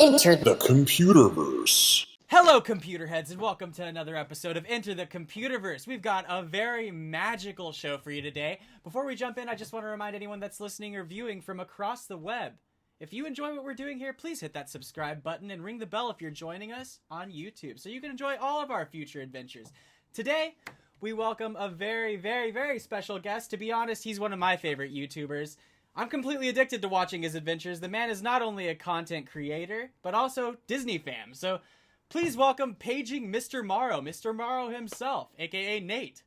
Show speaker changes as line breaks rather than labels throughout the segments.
Enter the Computerverse.
Hello, computer heads, and welcome to another episode of Enter the Computerverse. We've got a very magical show for you today. Before we jump in, I just want to remind anyone that's listening or viewing from across the web, if you enjoy what we're doing here, please hit that subscribe button and ring the bell if you're joining us on YouTube so you can enjoy all of our future adventures. Today, we welcome a very, very, very special guest. To be honest, he's one of my favorite YouTubers. I'm completely addicted to watching his adventures. The man is not only a content creator, but also Disney fam. So please welcome Paging Mr. Morrow, Mr. Morrow himself, aka Nate.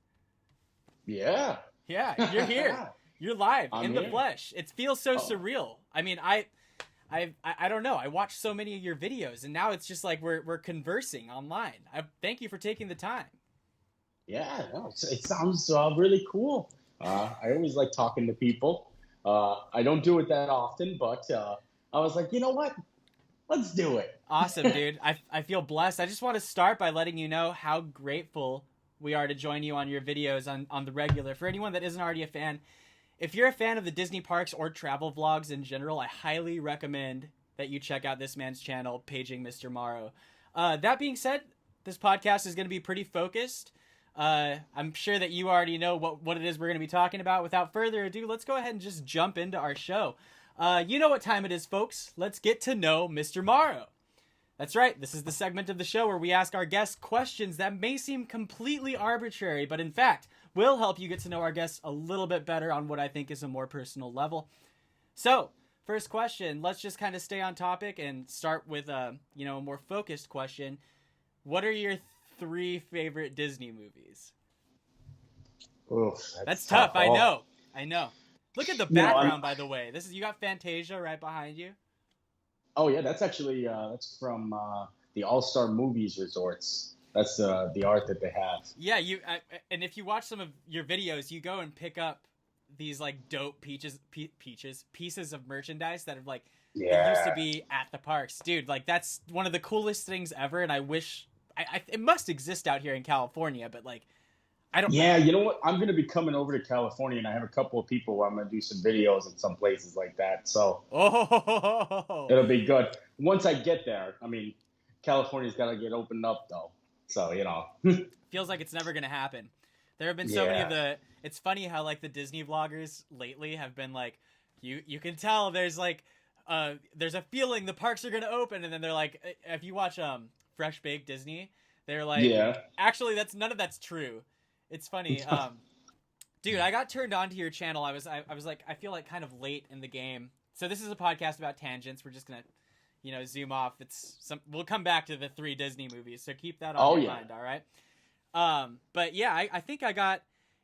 Yeah.
Yeah, you're here. You're live in the
here.
flesh. It feels so surreal. I mean, I don't know. I watched so many of your videos, and now it's just like we're conversing online. Thank you for taking the time.
Yeah, no, it sounds really cool. I always like talking to people. I don't do it that often, but I was like, you know what? Let's do it.
Awesome, dude. I feel blessed. I just want to start by letting you know how grateful we are to join you on your videos on the regular. For anyone that isn't already a fan, if you're a fan of the Disney parks or travel vlogs in general, I highly recommend that you check out this man's channel, Paging Mr. Morrow. That being said, this podcast is going to be pretty focused. I'm sure that you already know what it is we're going to be talking about. Without further ado, let's go ahead and just jump into our show. You know what time it is, folks. Let's get to know Mr. Morrow. That's right. This is the segment of the show where we ask our guests questions that may seem completely arbitrary, but in fact will help you get to know our guests a little bit better on what I think is a more personal level. So, first question, let's just kind of stay on topic and start with a more focused question. What are your 3 favorite Disney movies?
Oof,
that's tough. I know. Look at the background, by the way. You got Fantasia right behind you.
Oh yeah, that's actually that's from the All-Star Movies Resorts. That's the art that they have.
Yeah, and if you watch some of your videos, you go and pick up these like dope pieces of merchandise that have like it used to be at the parks, dude. Like that's one of the coolest things ever, and I wish it must exist out here in California, but like I don't.
Yeah, you know what? I'm gonna be coming over to California, and I have a couple of people where I'm gonna do some videos at some places like that. So it'll be good once I get there. I mean, California's got to get opened up though. So,
feels like it's never going to happen. There have been so many of it's funny how like the Disney vloggers lately have been like, you can tell there's like, there's a feeling the parks are going to open. And then they're like, if you watch Fresh Baked Disney, they're like, actually none of that's true. It's funny. Dude, I got turned on to your channel. I was like, I feel like kind of late in the game. So this is a podcast about tangents. We're just going to, zoom off. We'll come back to the 3 Disney movies, so keep that on your mind, all right? But yeah, I think I got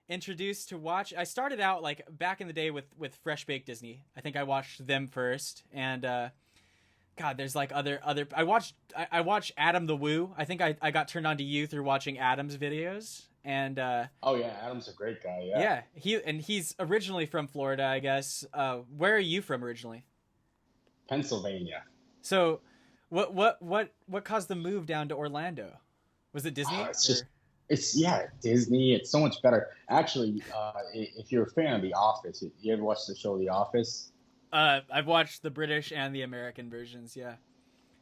introduced to watch. I started out like back in the day with Fresh Baked Disney. I think I watched them first, and God, there's like other. I watched Adam the Woo. I think I got turned on to you through watching Adam's videos, and
oh yeah, Adam's a great guy.
Yeah, he's originally from Florida, I guess. Where are you from originally?
Pennsylvania.
So, what caused the move down to Orlando? Was it Disney?
It's Disney. It's so much better. Actually, if you're a fan of The Office, you ever watched the show The Office?
I've watched the British and the American versions. Yeah.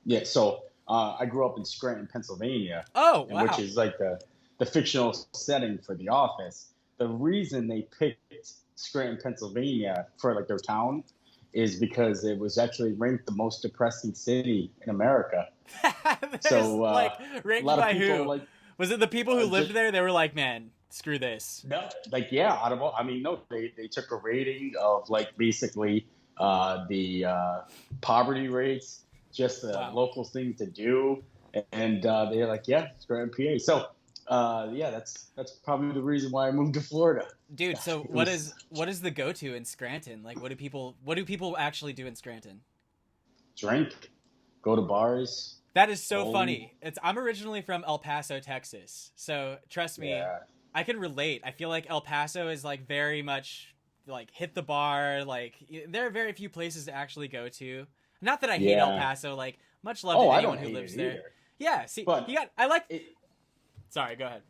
Yeah. So I grew up in Scranton, Pennsylvania.
Oh, wow.
Which is like the fictional setting for The Office. The reason they picked Scranton, Pennsylvania for like their town is because it was actually ranked the most depressing city in America. So,
like, ranked by who?
Like,
was it the people who lived there? They were like, man, screw this.
No, like, yeah, they took a rating of like basically the poverty rates, just the local things to do, and they're like, yeah, Scranton, PA. So, that's probably the reason why I moved to Florida.
Dude, so what is the go-to in Scranton? Like, what do people actually do in Scranton?
Drink, go to bars.
That is so funny. I'm originally from El Paso, Texas. So trust me, I can relate. I feel like El Paso is like very much like hit the bar. Like there are very few places to actually go to. Not that I hate El Paso. Like much love to anyone who lives there. Yeah. See,
but
I like it. Sorry, go ahead.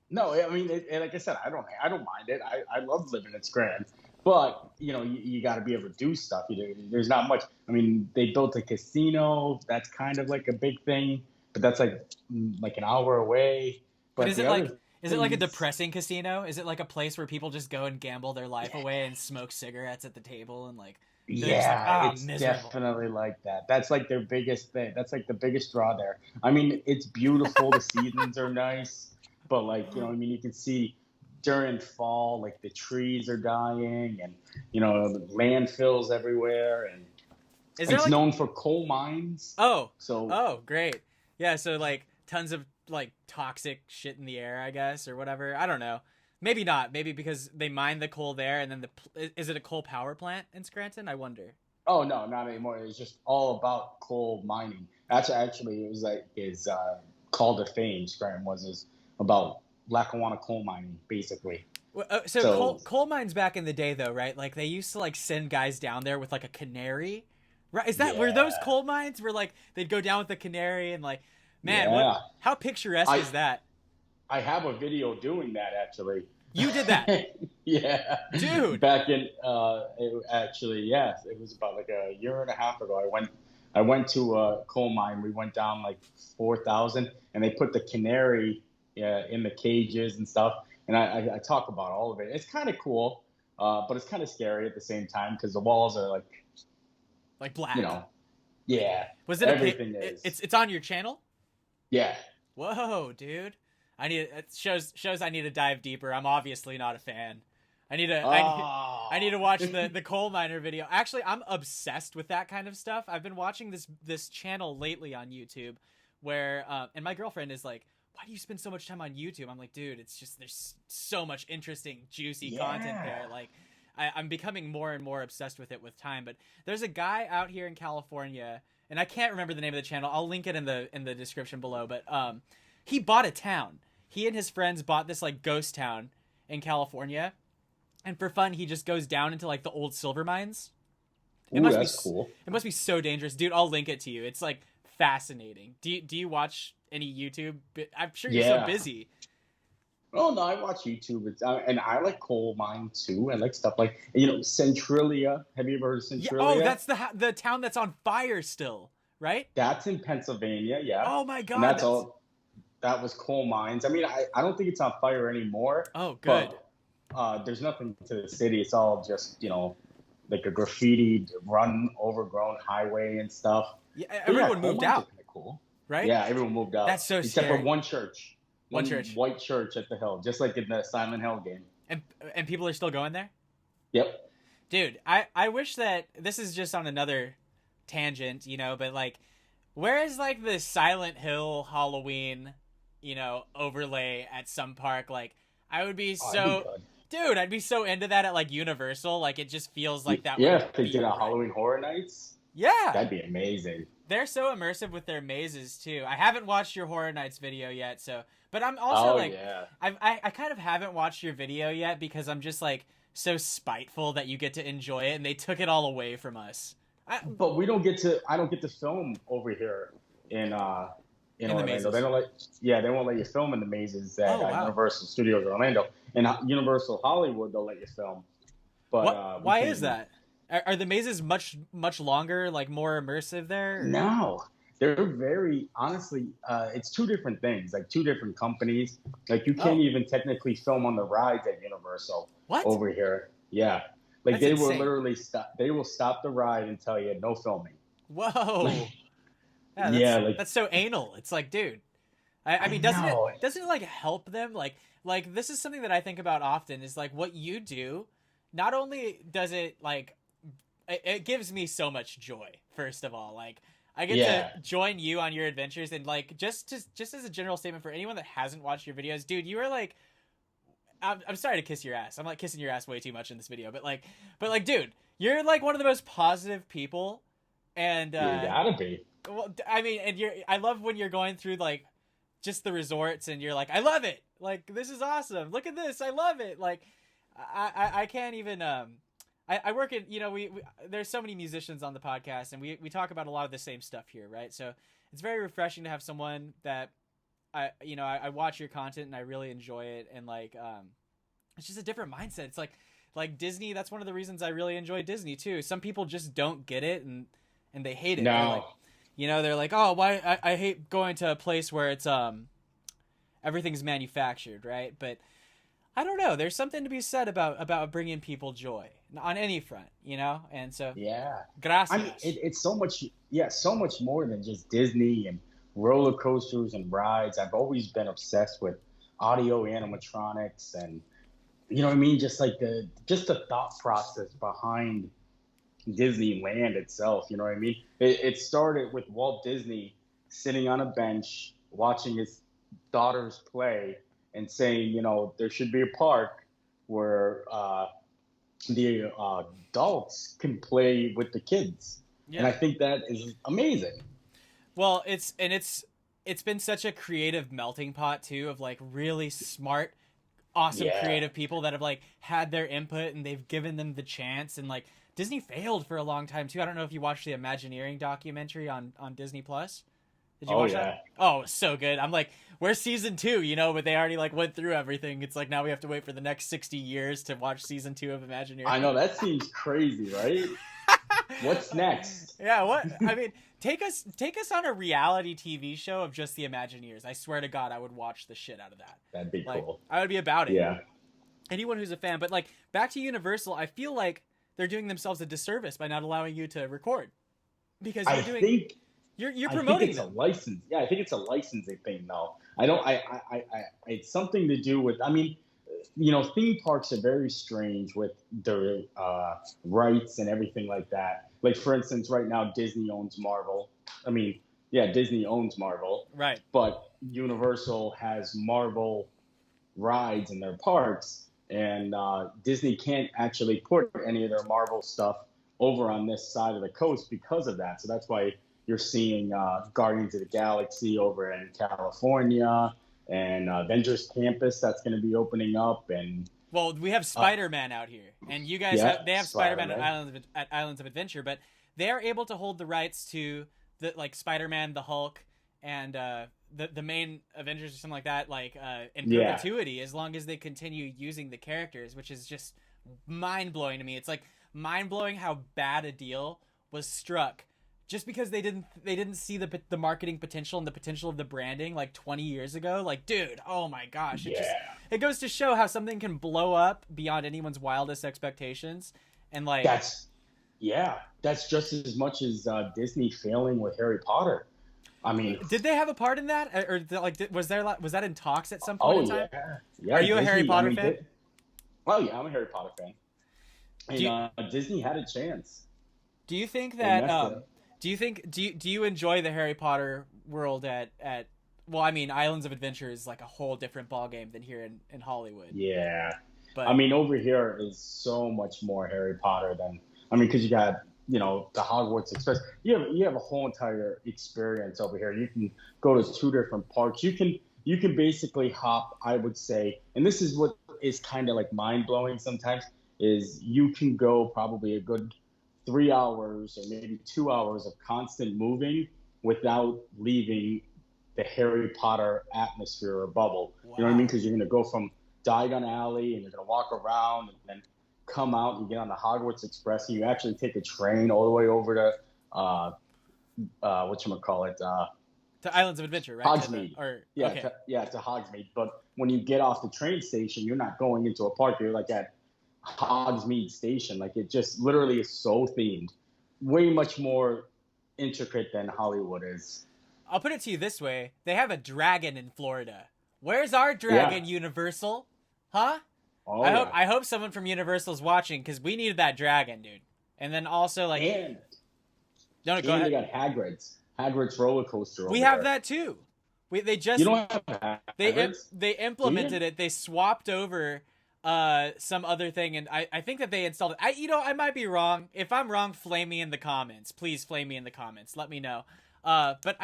No, I mean, like I said, I don't mind it. I love living in Scranton. But you got to be able to do stuff. There's not much. I mean, they built a casino. That's kind of like a big thing, but that's like an hour away.
But
But the other
is it like a
things,
depressing casino? Is it like a place where people just go and gamble their life away and smoke cigarettes at the table and like they're just like,
yeah,
ah,
it's
miserable.
definitely like that. That's like their biggest thing. That's like the biggest draw there. I mean, it's beautiful. The seasons are nice, but like I mean, you can see during fall, like the trees are dying, and the landfills everywhere, and
Is there
it's
like
known for coal mines.
oh
So
great, yeah, so like tons of like toxic shit in the air, I guess, or whatever. I don't know. Maybe not. Maybe because they mine the coal there, and then is it a coal power plant in Scranton? I wonder.
oh no, not anymore. It's just all about coal mining. Actually, it was like his call to fame. Scranton is about Lackawanna coal mining, basically.
Well, so
So
coal mines back in the day, though, right? Like they used to like send guys down there with like a canary, right? Is that were those
yeah,
coal mines where like they'd go down with the canary and like, man,
yeah.
how picturesque is that?
I have a video doing that actually.
You did that,
Yeah,
dude.
back in yes, it was about like a year and a half ago. I went to a coal mine. We went down like 4,000, and they put the canary in the cages and stuff. And I talk about all of it. It's kind of cool, but it's kind of scary at the same time because the walls are
Like black.
Yeah,
Was it
everything is.
It's on your channel?
Yeah.
Whoa, dude. It shows I need to dive deeper. I'm obviously not a fan. I need to watch the coal miner video. Actually, I'm obsessed with that kind of stuff. I've been watching this channel lately on YouTube where and my girlfriend is like, "Why do you spend so much time on YouTube?" I'm like, "Dude, it's just there's so much interesting, juicy content there." Like I'm becoming more and more obsessed with it with time. But there's a guy out here in California, and I can't remember the name of the channel. I'll link it in the description below, but he bought a town. He and his friends bought this like ghost town in California, and for fun, he just goes down into like the old silver mines.
Ooh, that's cool.
It must be so dangerous, dude. I'll link it to you. It's like fascinating. Do you watch any YouTube? I'm sure you're so busy.
Oh no, I watch YouTube. And I like coal mine too. I like stuff like Centralia. Have you ever heard of Centralia?
Yeah, oh, that's the town that's on fire still, right?
That's in Pennsylvania. Yeah.
Oh my god.
And that's all. That was coal mines. I mean, I don't think it's on fire anymore.
Oh, good.
But there's nothing to the city. It's all just like a graffitied, overgrown highway and stuff.
Yeah, everyone moved out.
Kind of cool,
right?
Yeah, everyone moved out.
That's so
except
scary.
for one church.
One church.
White church at the hill, just like in the Silent Hill game.
And people are still going there?
Yep.
Dude, I wish that this is just on another tangent, but like, where is like the Silent Hill Halloween, overlay at some park? Like, I would be dude, I'd be so into that at like Universal. Like, it just feels like that.
Yeah, if they did a Halloween Horror Nights.
Yeah,
that'd be amazing.
They're so immersive with their mazes too. I haven't watched your Horror Nights video yet, but I'm also I kind of haven't watched your video yet because I'm just like so spiteful that you get to enjoy it and they took it all away from us.
But we don't get to. I don't get to film over here in Orlando. They won't let you film in the mazes at Universal Studios Orlando. In Universal Hollywood, they'll let you film. But
why is that? Are the mazes much longer, like more immersive there?
No, they're very honestly. It's two different things, like two different companies. Like you can't even technically film on the rides at Universal.
What?
Over here? Yeah, like
That's insane.
will literally stop. They will stop the ride and tell you no filming.
Whoa. That's so anal. It's like, dude. I mean, doesn't it like help them? Like this is something that I think about often. Is like what you do. Not only does it like. It gives me so much joy. First of all, like I get to join you on your adventures, and like just as a general statement for anyone that hasn't watched your videos, dude, you are like, I'm sorry to kiss your ass. I'm like kissing your ass way too much in this video, but like, dude, you're like one of the most positive people, and
you gotta be.
Well, I mean, and I love when you're going through like just the resorts, and you're like, I love it. Like this is awesome. Look at this. I love it. Like I can't even I work in, we there's so many musicians on the podcast, and we talk about a lot of the same stuff here, right? So it's very refreshing to have someone that I watch your content and I really enjoy it, and like it's just a different mindset. It's like like Disney, that's one of the reasons I really enjoy Disney too. Some people just don't get it and they hate it.
No.
They're like, they're like, oh, why I hate going to a place where it's everything's manufactured, right? But I don't know. There's something to be said about bringing people joy on any front, And so,
yeah,
gracias.
I mean, it's so much, so much more than just Disney and roller coasters and rides. I've always been obsessed with audio animatronics and, you know what I mean? Just like the thought process behind Disneyland itself. You know what I mean? It started with Walt Disney sitting on a bench watching his daughters play and saying, there should be a park where the adults can play with the kids. Yeah. And I think that is amazing.
Well, it's been such a creative melting pot too of like really smart, awesome creative people that have like had their input and they've given them the chance. And like Disney failed for a long time too. I don't know if you watched the Imagineering documentary on Disney Plus. Did you watch that? Oh, so good. I'm like, where's season 2? But they already like went through everything. It's like now we have to wait for the next 60 years to watch season 2 of Imagineering.
I know, that seems crazy, right? What's next?
Yeah, what? I mean, take us on a reality TV show of just the Imagineers. I swear to God, I would watch the shit out of that.
That'd be cool.
I would be about it.
Yeah.
Anyone who's a fan, but like back to Universal, I feel like they're doing themselves a disservice by not allowing you to record because you're promoting
them. I think it's a licensing thing, though. It's something to do with. I mean, theme parks are very strange with their rights and everything like that. Like, for instance, right now Disney owns Marvel. I mean, Disney owns Marvel.
Right.
But Universal has Marvel rides in their parks, and Disney can't actually put any of their Marvel stuff over on this side of the coast because of that. So that's why you're seeing Guardians of the Galaxy over in California and Avengers Campus that's going to be opening up. And
well, we have Spider-Man out here, and you guys they have Spider-Man at Islands of Adventure, but they are able to hold the rights to the like Spider-Man, the Hulk, and the main Avengers or something like that, like in perpetuity, as long as they continue using the characters, which is just mind blowing to me. It's like mind blowing how bad a deal was struck. Just because they didn't see the marketing potential and the potential of the branding like 20 years ago. Like, dude, oh my gosh. It goes to show how something can blow up beyond anyone's wildest expectations. And like
that's just as much as Disney failing with Harry Potter. I mean,
did they have a part in that, or was that in talks at some point in time?
Yeah.
Are you a Harry Potter fan?
I'm a Harry Potter fan. And Disney had a chance.
Do you think that? Do you enjoy the Harry Potter world at well, I mean, Islands of Adventure is like a whole different ballgame than here in Hollywood.
Yeah.
But
I mean, over here is so much more Harry Potter than, because you got, the Hogwarts Express. You have a whole entire experience over here. You can go to 2 different parks. You can basically hop, I would say, and this is what is kind of like mind-blowing sometimes, is you can go probably a good 3 hours or maybe 2 hours of constant moving without leaving the Harry Potter atmosphere or bubble. Wow. You know what I mean? Because you're going to go from Diagon Alley and you're going to walk around and then come out and get on the Hogwarts Express, and you actually take a train all the way over to
to Islands of Adventure, right?
Hogsmeade. To Hogsmeade. But when you get off the train station, you're not going into a park. You're like at Hogsmeade Station. Like, it just literally is so themed, way much more intricate than Hollywood is.
I'll put it to you this way: they have a dragon in Florida. Where's our dragon, Universal? Huh?
Oh,
I hope someone from Universal's watching, because we needed that dragon, dude. And then also like,
go ahead. They got Hagrid's roller coaster.
We have that too. They just
you don't have Hagrid's?
They implemented it. They swapped over some other thing, and I think that they installed it. I might be wrong. If I'm wrong, flame me in the comments. Please flame me in the comments. Let me know. But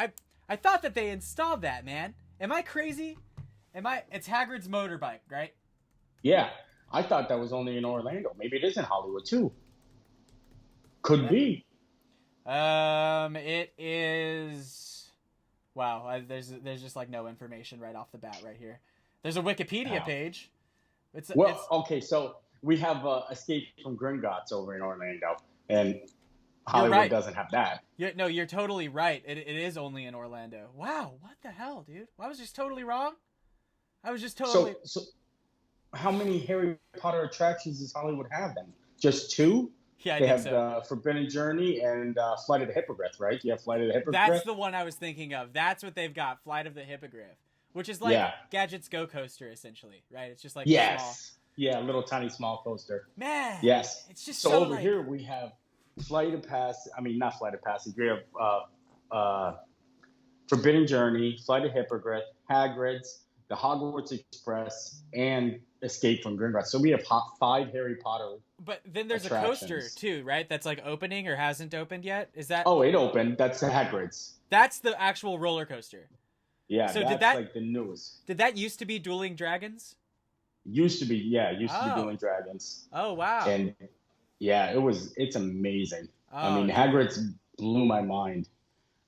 I thought that they installed that, man. Am I crazy? It's Hagrid's motorbike, right?
Yeah. I thought that was only in Orlando. Maybe it is in Hollywood too. Could be.
It is. Wow. There's just like no information right off the bat right here. There's a Wikipedia page.
Okay, so we have Escape from Gringotts over in Orlando, and
You're
Hollywood
right.
doesn't have that.
No, you're totally right. It is only in Orlando. Wow, what the hell, dude? I was just totally wrong. I was just totally.
So how many Harry Potter attractions does Hollywood have then? Just two?
Yeah, I
They
think
have
so.
Forbidden Journey and Flight of the Hippogriff, right? You have Flight of the
That's
Hippogriff.
the one I was thinking of. That's what they've got, Flight of the Hippogriff, which is like
Yeah.
Gadget's Go Coaster, essentially, right? It's just like small.
Yes. Yeah, little tiny small coaster.
Man,
Yes.
it's just
So
so
over
like...
here we have Flight of Pass. I mean, not Flight of Passage. We have Forbidden Journey, Flight of Hippogriff, Hagrid's, the Hogwarts Express, and Escape from Gringotts. So we have 5 Harry Potter.
But then there's
attractions.
a coaster too, right? That's like opening or hasn't opened yet. Is that?
Oh, it opened. That's the Hagrid's.
That's the actual roller coaster.
Yeah,
So
that's
did that,
like the newest.
Did that used to be Dueling Dragons?
Used to be be Dueling Dragons.
Oh wow.
And yeah, it's amazing.
Oh,
I mean,
dude.
Hagrid's blew my mind.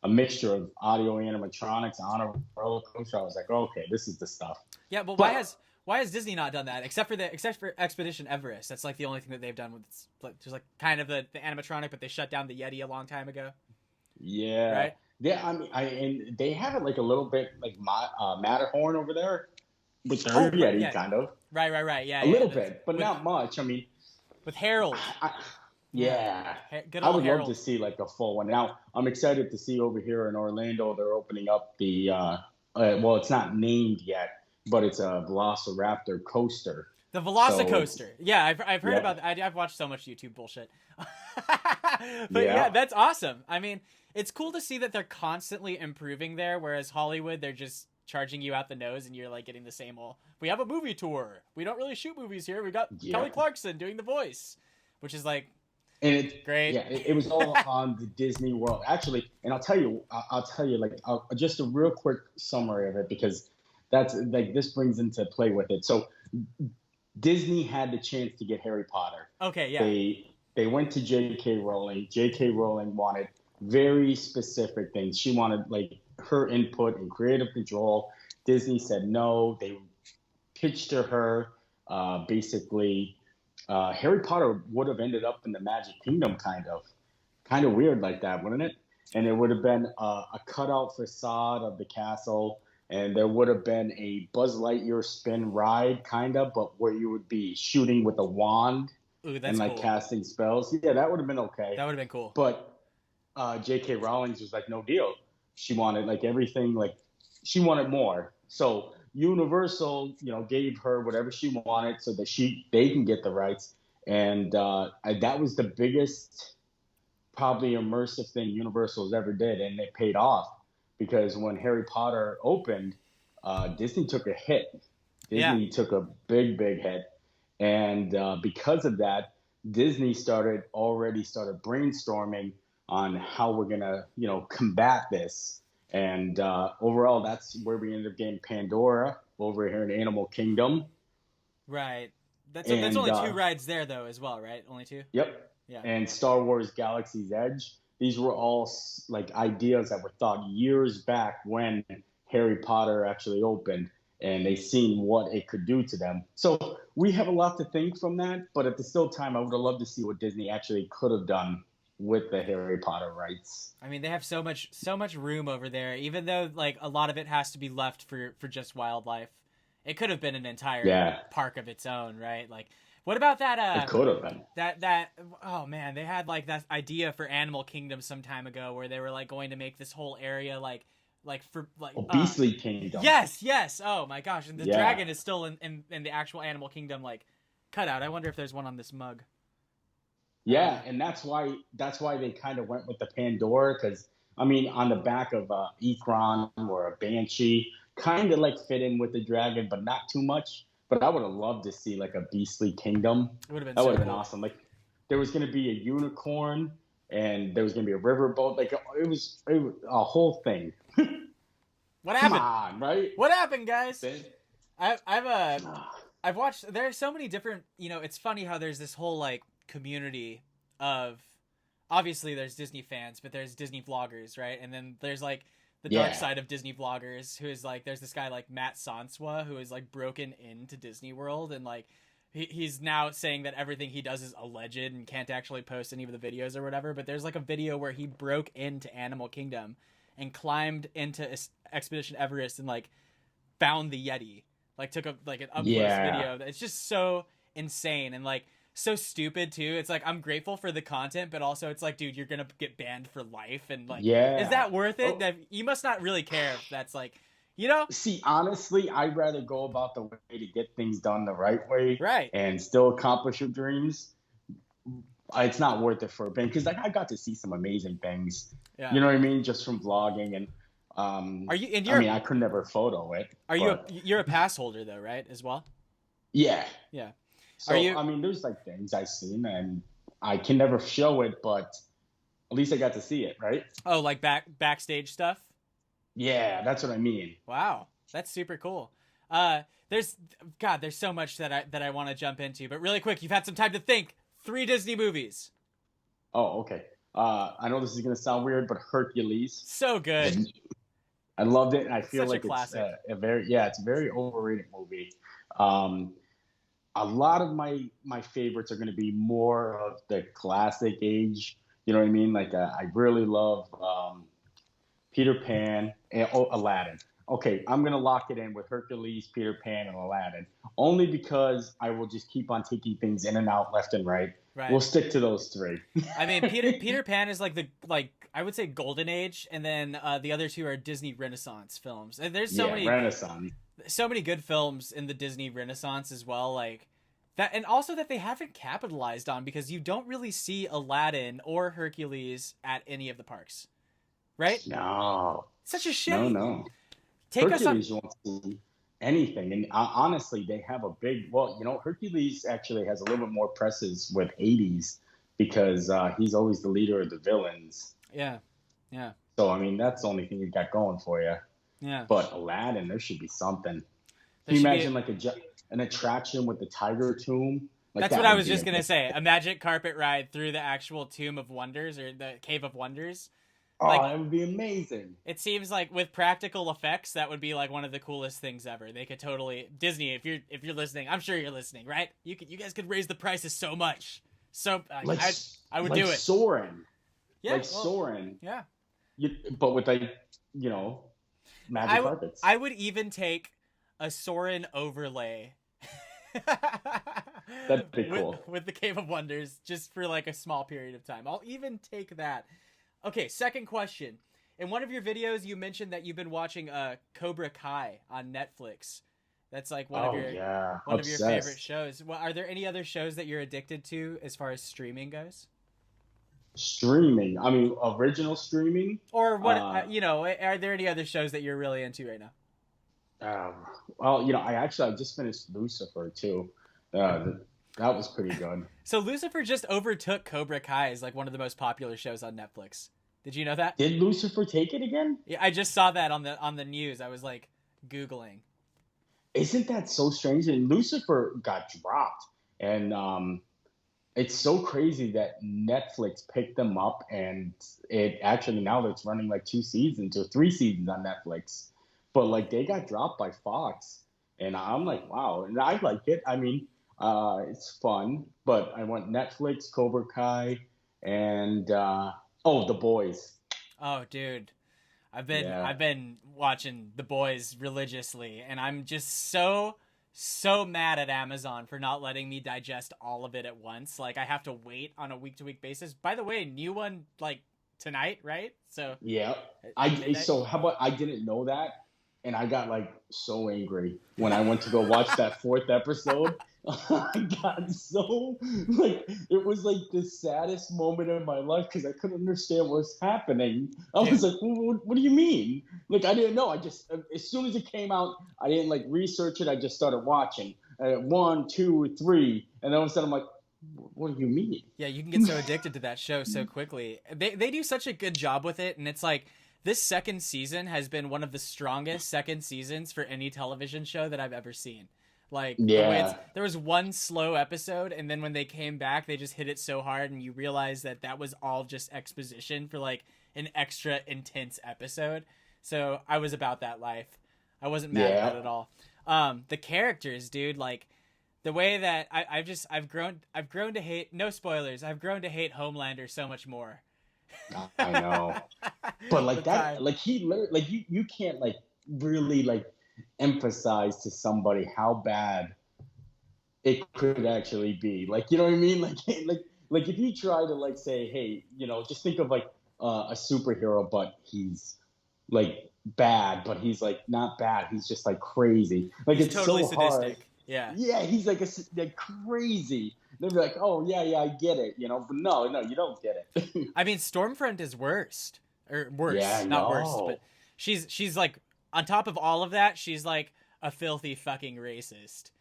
A mixture of audio animatronics on a roller coaster. I was like, okay, this is the stuff.
Yeah, but why has Disney not done that except for Expedition Everest? That's like the only thing that they've done with just like kind of the animatronic, but they shut down the Yeti a long time ago.
Yeah.
Right.
Yeah, I mean, and they have it like a little bit like Matterhorn over there with their Yeti,
yeah.
kind of.
Right. Yeah.
A little bit, but not much. I mean,
with Harold.
Yeah.
Good
I
old
would
Harold.
love to see like a full one. Now, I'm excited to see over here in Orlando, they're opening up the, well, it's not named yet, but it's a Velociraptor coaster.
The Velocicoaster. Yeah, I've heard
Yeah.
about that. I've watched so much YouTube bullshit. But yeah, that's awesome. I mean, it's cool to see that they're constantly improving there, whereas Hollywood, they're just charging you out the nose and you're like getting the same old, we have a movie tour. We don't really shoot movies here. We got Kelly Clarkson doing the voice, which is like,
and it's
great.
Yeah, it was all on the Disney World. Actually, and I'll tell you, like just a real quick summary of it, because that's like this brings into play with it. So Disney had the chance to get Harry Potter.
Okay, yeah.
They went to J.K. Rowling. J.K. Rowling wanted very specific things. She wanted like her input and creative control. Disney said no. They pitched to her basically. Harry Potter would have ended up in the Magic Kingdom, kind of weird like that, wouldn't it? And it would have been a cutout facade of the castle, and there would have been a Buzz Lightyear spin ride, kind of, but where you would be shooting with a wand.
Ooh, that's
and like
cool.
casting spells. Yeah, that would have been okay.
That would have been cool.
But J.K. Rowling was like, no deal. She wanted like everything, like she wanted more. So Universal, gave her whatever she wanted so that they can get the rights. And that was the biggest, probably immersive thing Universal's ever did, and it paid off, because when Harry Potter opened, Disney took a hit. Disney took a big hit, and because of that, Disney started brainstorming on how we're gonna, combat this. And overall, that's where we ended up getting Pandora over here in Animal Kingdom.
Right. That's only 2 rides there, though, as well, right? Only 2?
Yep.
Yeah.
And Star Wars Galaxy's Edge. These were all like ideas that were thought years back when Harry Potter actually opened, and they seen what it could do to them. So we have a lot to think from that, but at the still time, I would have loved to see what Disney actually could have done with the Harry Potter rights.
I mean, they have so much room over there, even though like a lot of it has to be left for just wildlife. It could have been an entire park of its own, right? Like, what about that?
It could have been.
That oh man, they had like that idea for Animal Kingdom some time ago where they were like going to make this whole area like for like
Beastly Kingdom.
Yes. Oh my gosh, and the dragon is still in the actual Animal Kingdom like cutout. I wonder if there's one on this mug.
Yeah, and that's why they kind of went with the Pandora, because I mean, on the back of Ikron or a Banshee, kind of like fit in with the dragon, but not too much. But I would have loved to see like a Beastly Kingdom.
It would have been
that
so
would have
cool.
been awesome. Like there was going to be a unicorn, and there was going to be a riverboat. Like it was a whole thing.
What happened?
Come on, right?
What happened, guys? I've watched. There are so many different. It's funny how there's this whole like community of. Obviously, there's Disney fans, but there's Disney vloggers, right? And then there's like the dark side of Disney vloggers, who is like there's this guy like Matt Sanswa who is like broken into Disney World, and like he's now saying that everything he does is alleged and can't actually post any of the videos or whatever. But there's like a video where he broke into Animal Kingdom and climbed into Expedition Everest and like found the Yeti. Like took an up close video. It's just so insane and like so stupid too. It's like I'm grateful for the content, but also it's like, dude, you're gonna get banned for life, and like, is that worth it? You must not really care if that's like, you know.
See, honestly, I'd rather go about the way to get things done the right way,
right,
and still accomplish your dreams. It's not worth it for a ban, because like I got to see some amazing things. Yeah. You know what I mean, just from vlogging and.
Are you? And
I mean, I could never photo it.
You're a pass holder though, right? As well.
Yeah.
Yeah.
So I mean, there's like things I've seen, and I can never show it, but at least I got to see it, right?
Oh, like backstage stuff.
Yeah, that's what I mean.
Wow, that's super cool. There's so much that I want to jump into, but really quick, you've had some time to think. 3 Disney movies.
Oh, okay. I know this is gonna sound weird, but Hercules.
So good.
I loved it, and I feel
like
it's a very overrated movie. A lot of my favorites are going to be more of the classic age. You know what I mean? Like I really love Peter Pan and Aladdin. Okay, I'm going to lock it in with Hercules, Peter Pan, and Aladdin. Only because I will just keep on taking things in and out, left and right. Right. We'll stick to those 3.
I mean, Peter Pan is like I would say golden age, and then the other 2 are Disney Renaissance films. And there's so many good films in the Disney Renaissance as well, like that, and also that they haven't capitalized on, because you don't really see Aladdin or Hercules at any of the parks, right?
No,
such a shame.
No. Hercules won't see anything, and honestly, they have a big. Well, you know, Hercules actually has a little bit more presses with Hades, because he's always the leader of the villains.
Yeah.
So I mean, that's the only thing you got going for you.
Yeah.
But Aladdin, there should be something. Can you imagine like an attraction with the tiger tomb? Like
that's what I was just gonna say. A magic carpet ride through the actual Tomb of Wonders, or the Cave of Wonders.
Oh, that would be amazing.
It seems like with practical effects, that would be like one of the coolest things ever. They could totally Disney, if you're listening, I'm sure you're listening, right? You guys could raise the prices so much. So I would do it.
Soarin'.
Yeah,
like Soarin'.
Yeah.
But with magic carpets.
I would even take a Soarin' overlay.
That'd be cool.
With the Cave of Wonders, just for like a small period of time. I'll even take that. Okay, second question. In one of your videos, you mentioned that you've been watching Cobra Kai on Netflix. That's like one of your favorite shows. Well, are there any other shows that you're addicted to as far as streaming goes?
Streaming? I mean, original streaming?
Or what? Are there any other shows that you're really into right now?
Well, I just finished Lucifer too. That was pretty good.
So Lucifer just overtook Cobra Kai as like one of the most popular shows on Netflix. Did you know that?
Did Lucifer take it again?
Yeah, I just saw that on the news. I was like Googling.
Isn't that so strange? And Lucifer got dropped, and it's so crazy that Netflix picked them up, and it actually now it's running like 2 seasons or 3 seasons on Netflix. But like they got dropped by Fox, and I'm like, wow, and I like it. I mean, it's fun, but I went Netflix, Cobra Kai, and The Boys.
Oh, dude. I've been watching The Boys religiously, and I'm just so mad at Amazon for not letting me digest all of it at once. Like I have to wait on a week-to-week basis. By the way, new one like tonight, right? So
yeah. So how about I didn't know that, and I got like so angry when I went to go watch that 4th episode. I got so it was like the saddest moment of my life because I couldn't understand what was happening. I was like, what do you mean? Like I didn't know. I just as soon as it came out, I didn't like research it. I just started watching. 1, 2, 3, and then all of a sudden I'm like, what do you mean?
Yeah, you can get so addicted to that show so quickly. They do such a good job with it, and it's like this second season has been one of the strongest second seasons for any television show that I've ever seen. Like, there was one slow episode, and then when they came back, they just hit it so hard, and you realize that was all just exposition for, like, an extra intense episode. So I was about that life. I wasn't mad at it at all. The characters, dude, like, The way that I've grown to hate, no spoilers, I've grown to hate Homelander so much more.
I know. But like
With
that,
time.
like like you can't like really like emphasize to somebody how bad it could actually be. Like, you know what I mean? Like if you try to like say, hey, you know, just think of like a superhero, but he's like bad, but he's like not bad. He's just like crazy. Like
He's
it's
totally
so hard.
sadistic. Yeah.
Yeah, he's like crazy. They'll be like, oh yeah, I get it, you know. But no, you don't get it.
I mean, Stormfront is worst. Or
Yeah,
worse,
I
not worst,
know.
but she's like on top of all of that, she's like a filthy fucking racist.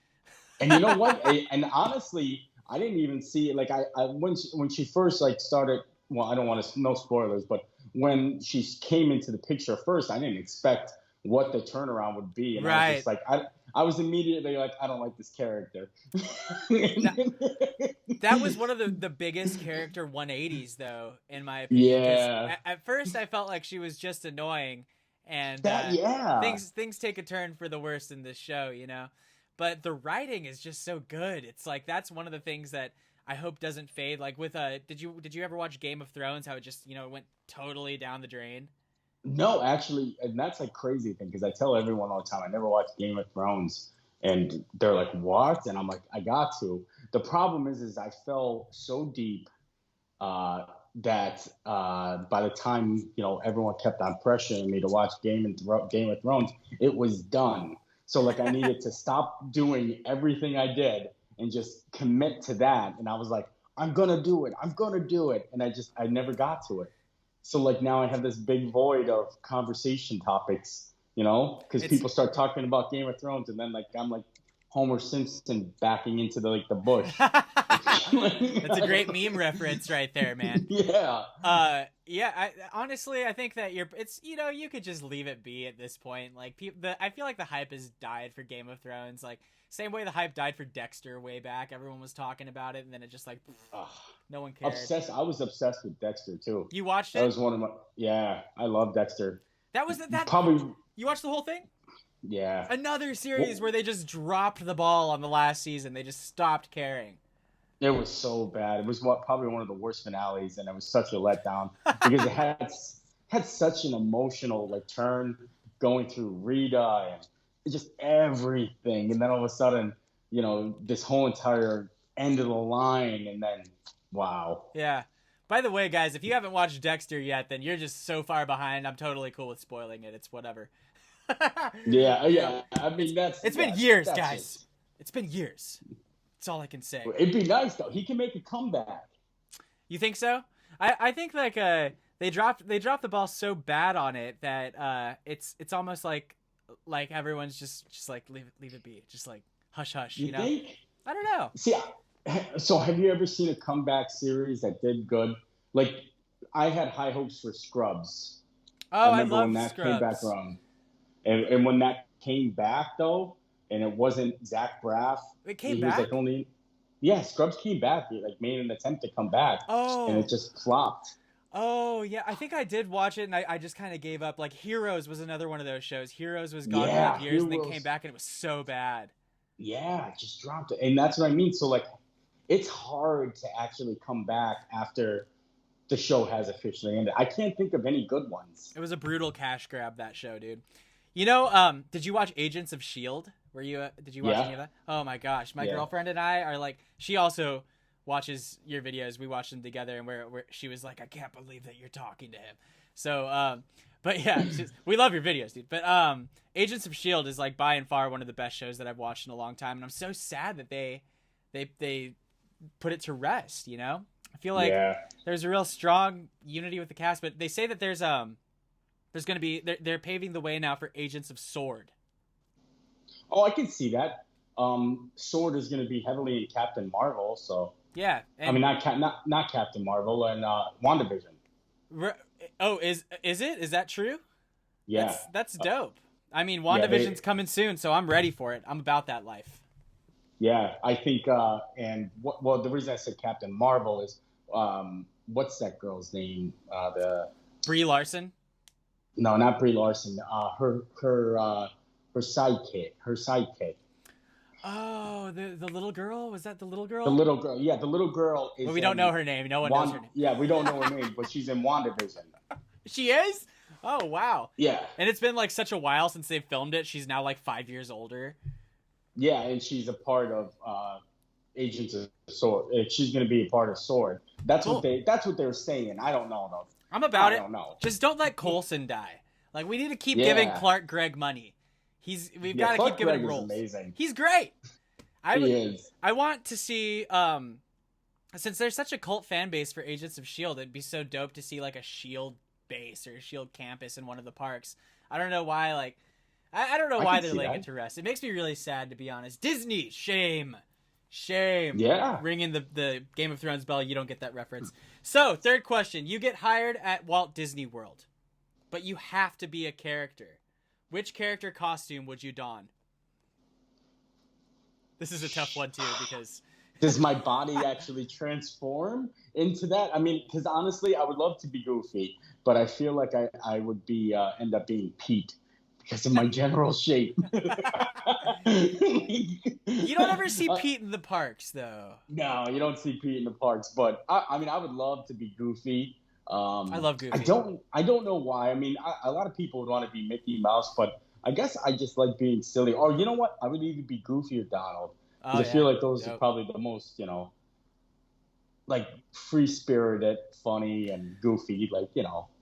And you know what? And honestly, I didn't even see it. Like I when she first like started. Well, I don't want to no spoilers, but when she came into the picture first, I didn't expect what the turnaround would be, and I was
Right.
just like, I was immediately like, I don't like this character.
That was one of the biggest character 180s, though, in my opinion. 'Cause
Yeah.
At first, I felt like she was just annoying, and
Yeah.
things take a turn for the worst in this show, you know. But the writing is just so good. It's like that's one of the things that I hope doesn't fade. Like with did you ever watch Game of Thrones? How it just went totally down the drain.
No, actually, and that's a crazy thing because I tell everyone all the time I never watched Game of Thrones, and they're like, "What?" And I'm like, "I got to." The problem is I fell so deep that by the time everyone kept on pressuring me to watch Game of Thrones, it was done. So like I needed to stop doing everything I did and just commit to that. And I was like, I'm gonna do it. I'm gonna do it. And I never got to it. So like now I have this big void of conversation topics, because people start talking about Game of Thrones, and then like I'm like Homer Simpson backing into the bush.
That's a great meme reference right there, man.
Yeah.
Yeah. Honestly, I think that you could just leave it be at this point. Like I feel like the hype has died for Game of Thrones. Like same way the hype died for Dexter way back. Everyone was talking about it, and then it just like no one cared.
I was obsessed with Dexter too.
You watched it?
That was one of my. Yeah, I love Dexter.
That was that.
Probably.
You watched the whole thing?
Yeah.
Another series where they just dropped the ball on the last season. They just stopped caring.
It was so bad. It was probably one of the worst finales, and it was such a letdown because it had such an emotional like turn going through Rita and just everything, and then all of a sudden, this whole entire end of the line, and then wow.
Yeah. By the way, guys, if you haven't watched Dexter yet, then you're just so far behind. I'm totally cool with spoiling it. It's whatever.
Yeah. I mean,
it's been years, guys. It's been years. That's all I can say.
It'd be nice though. He can make a comeback.
You think so? I think like they dropped the ball so bad on it that it's almost like everyone's just like leave it be, just like hush hush.
You think?
I don't know.
See, so have you ever seen a comeback series that did good? Like I had high hopes for Scrubs.
Oh, I remember when that Scrubs.
Came back around. And when that came back, though, and it wasn't Zach Braff.
It came back?
Was like Scrubs came back. He like made an attempt to come back.
Oh.
And it just flopped.
Oh, yeah. I think I did watch it, and I just kind of gave up. Like, Heroes was another one of those shows. Heroes was gone for like years, and then came back, and it was so bad.
Yeah, it just dropped it. And that's what I mean. So, like, it's hard to actually come back after the show has officially ended. I can't think of any good ones.
It was a brutal cash grab, that show, dude. Did you watch Agents of S.H.I.E.L.D.? Did you watch any of that? Oh my gosh. My girlfriend and I are like, she also watches your videos. We watch them together, and where she was like, I can't believe that you're talking to him. So, but yeah, we love your videos, dude. But Agents of S.H.I.E.L.D. is like by and far one of the best shows that I've watched in a long time. And I'm so sad that they put it to rest, I feel like there's a real strong unity with the cast, but they say that there's going to be they're paving the way now for Agents of S.W.O.R.D.
Oh, I can see that. S.W.O.R.D. is going to be heavily in Captain Marvel, so
yeah.
I mean, not Captain Marvel and WandaVision.
Oh, is it? Is that true?
Yeah,
that's dope. I mean, WandaVision's coming soon, so I'm ready for it. I'm about that life.
Yeah, I think, the reason I said Captain Marvel is, what's that girl's name?
Brie Larson.
No, not Brie Larson. Her sidekick.
Oh, the little girl? Was that the little girl?
The little girl, yeah, the little girl is.
But we don't know her name. No one knows her name.
Yeah, we don't know her name, but she's in WandaVision.
She is? Oh, wow.
Yeah.
And it's been like such a while since they filmed it. She's now like 5 years older.
Yeah, and she's a part of Agents of Sword. She's going to be a part of Sword. That's
Cool.
what they were saying. I don't know though.
I'm about it.
I don't know.
Just don't let Coulson die. Like, we need to keep giving Clark Gregg money. We've got to keep giving him roles.
Amazing.
He's great.
He is.
I want to see, since there's such a cult fan base for Agents of S.H.I.E.L.D., it'd be so dope to see like a S.H.I.E.L.D. base or a S.H.I.E.L.D. campus in one of the parks. I don't know why, like, I don't know why they're laying it to rest. It makes me really sad, to be honest. Disney, shame.
Yeah.
Ringing the Game of Thrones bell, you don't get that reference. So, third question. You get hired at Walt Disney World, but you have to be a character. Which character costume would you don? This is a tough one, too, because...
Does my body actually transform into that? I mean, because honestly, I would love to be Goofy, but I feel like I would be end up being Pete because of my general shape.
You don't ever see Pete in the parks, though.
No, you don't see Pete in the parks, but I mean, I would love to be Goofy.
I love Goofy.
I don't know why. I mean, a lot of people would want to be Mickey Mouse, but I guess I just like being silly. Or you know what? I would either be Goofy or Donald. I feel like those are probably the most, like free-spirited, funny, and goofy, like,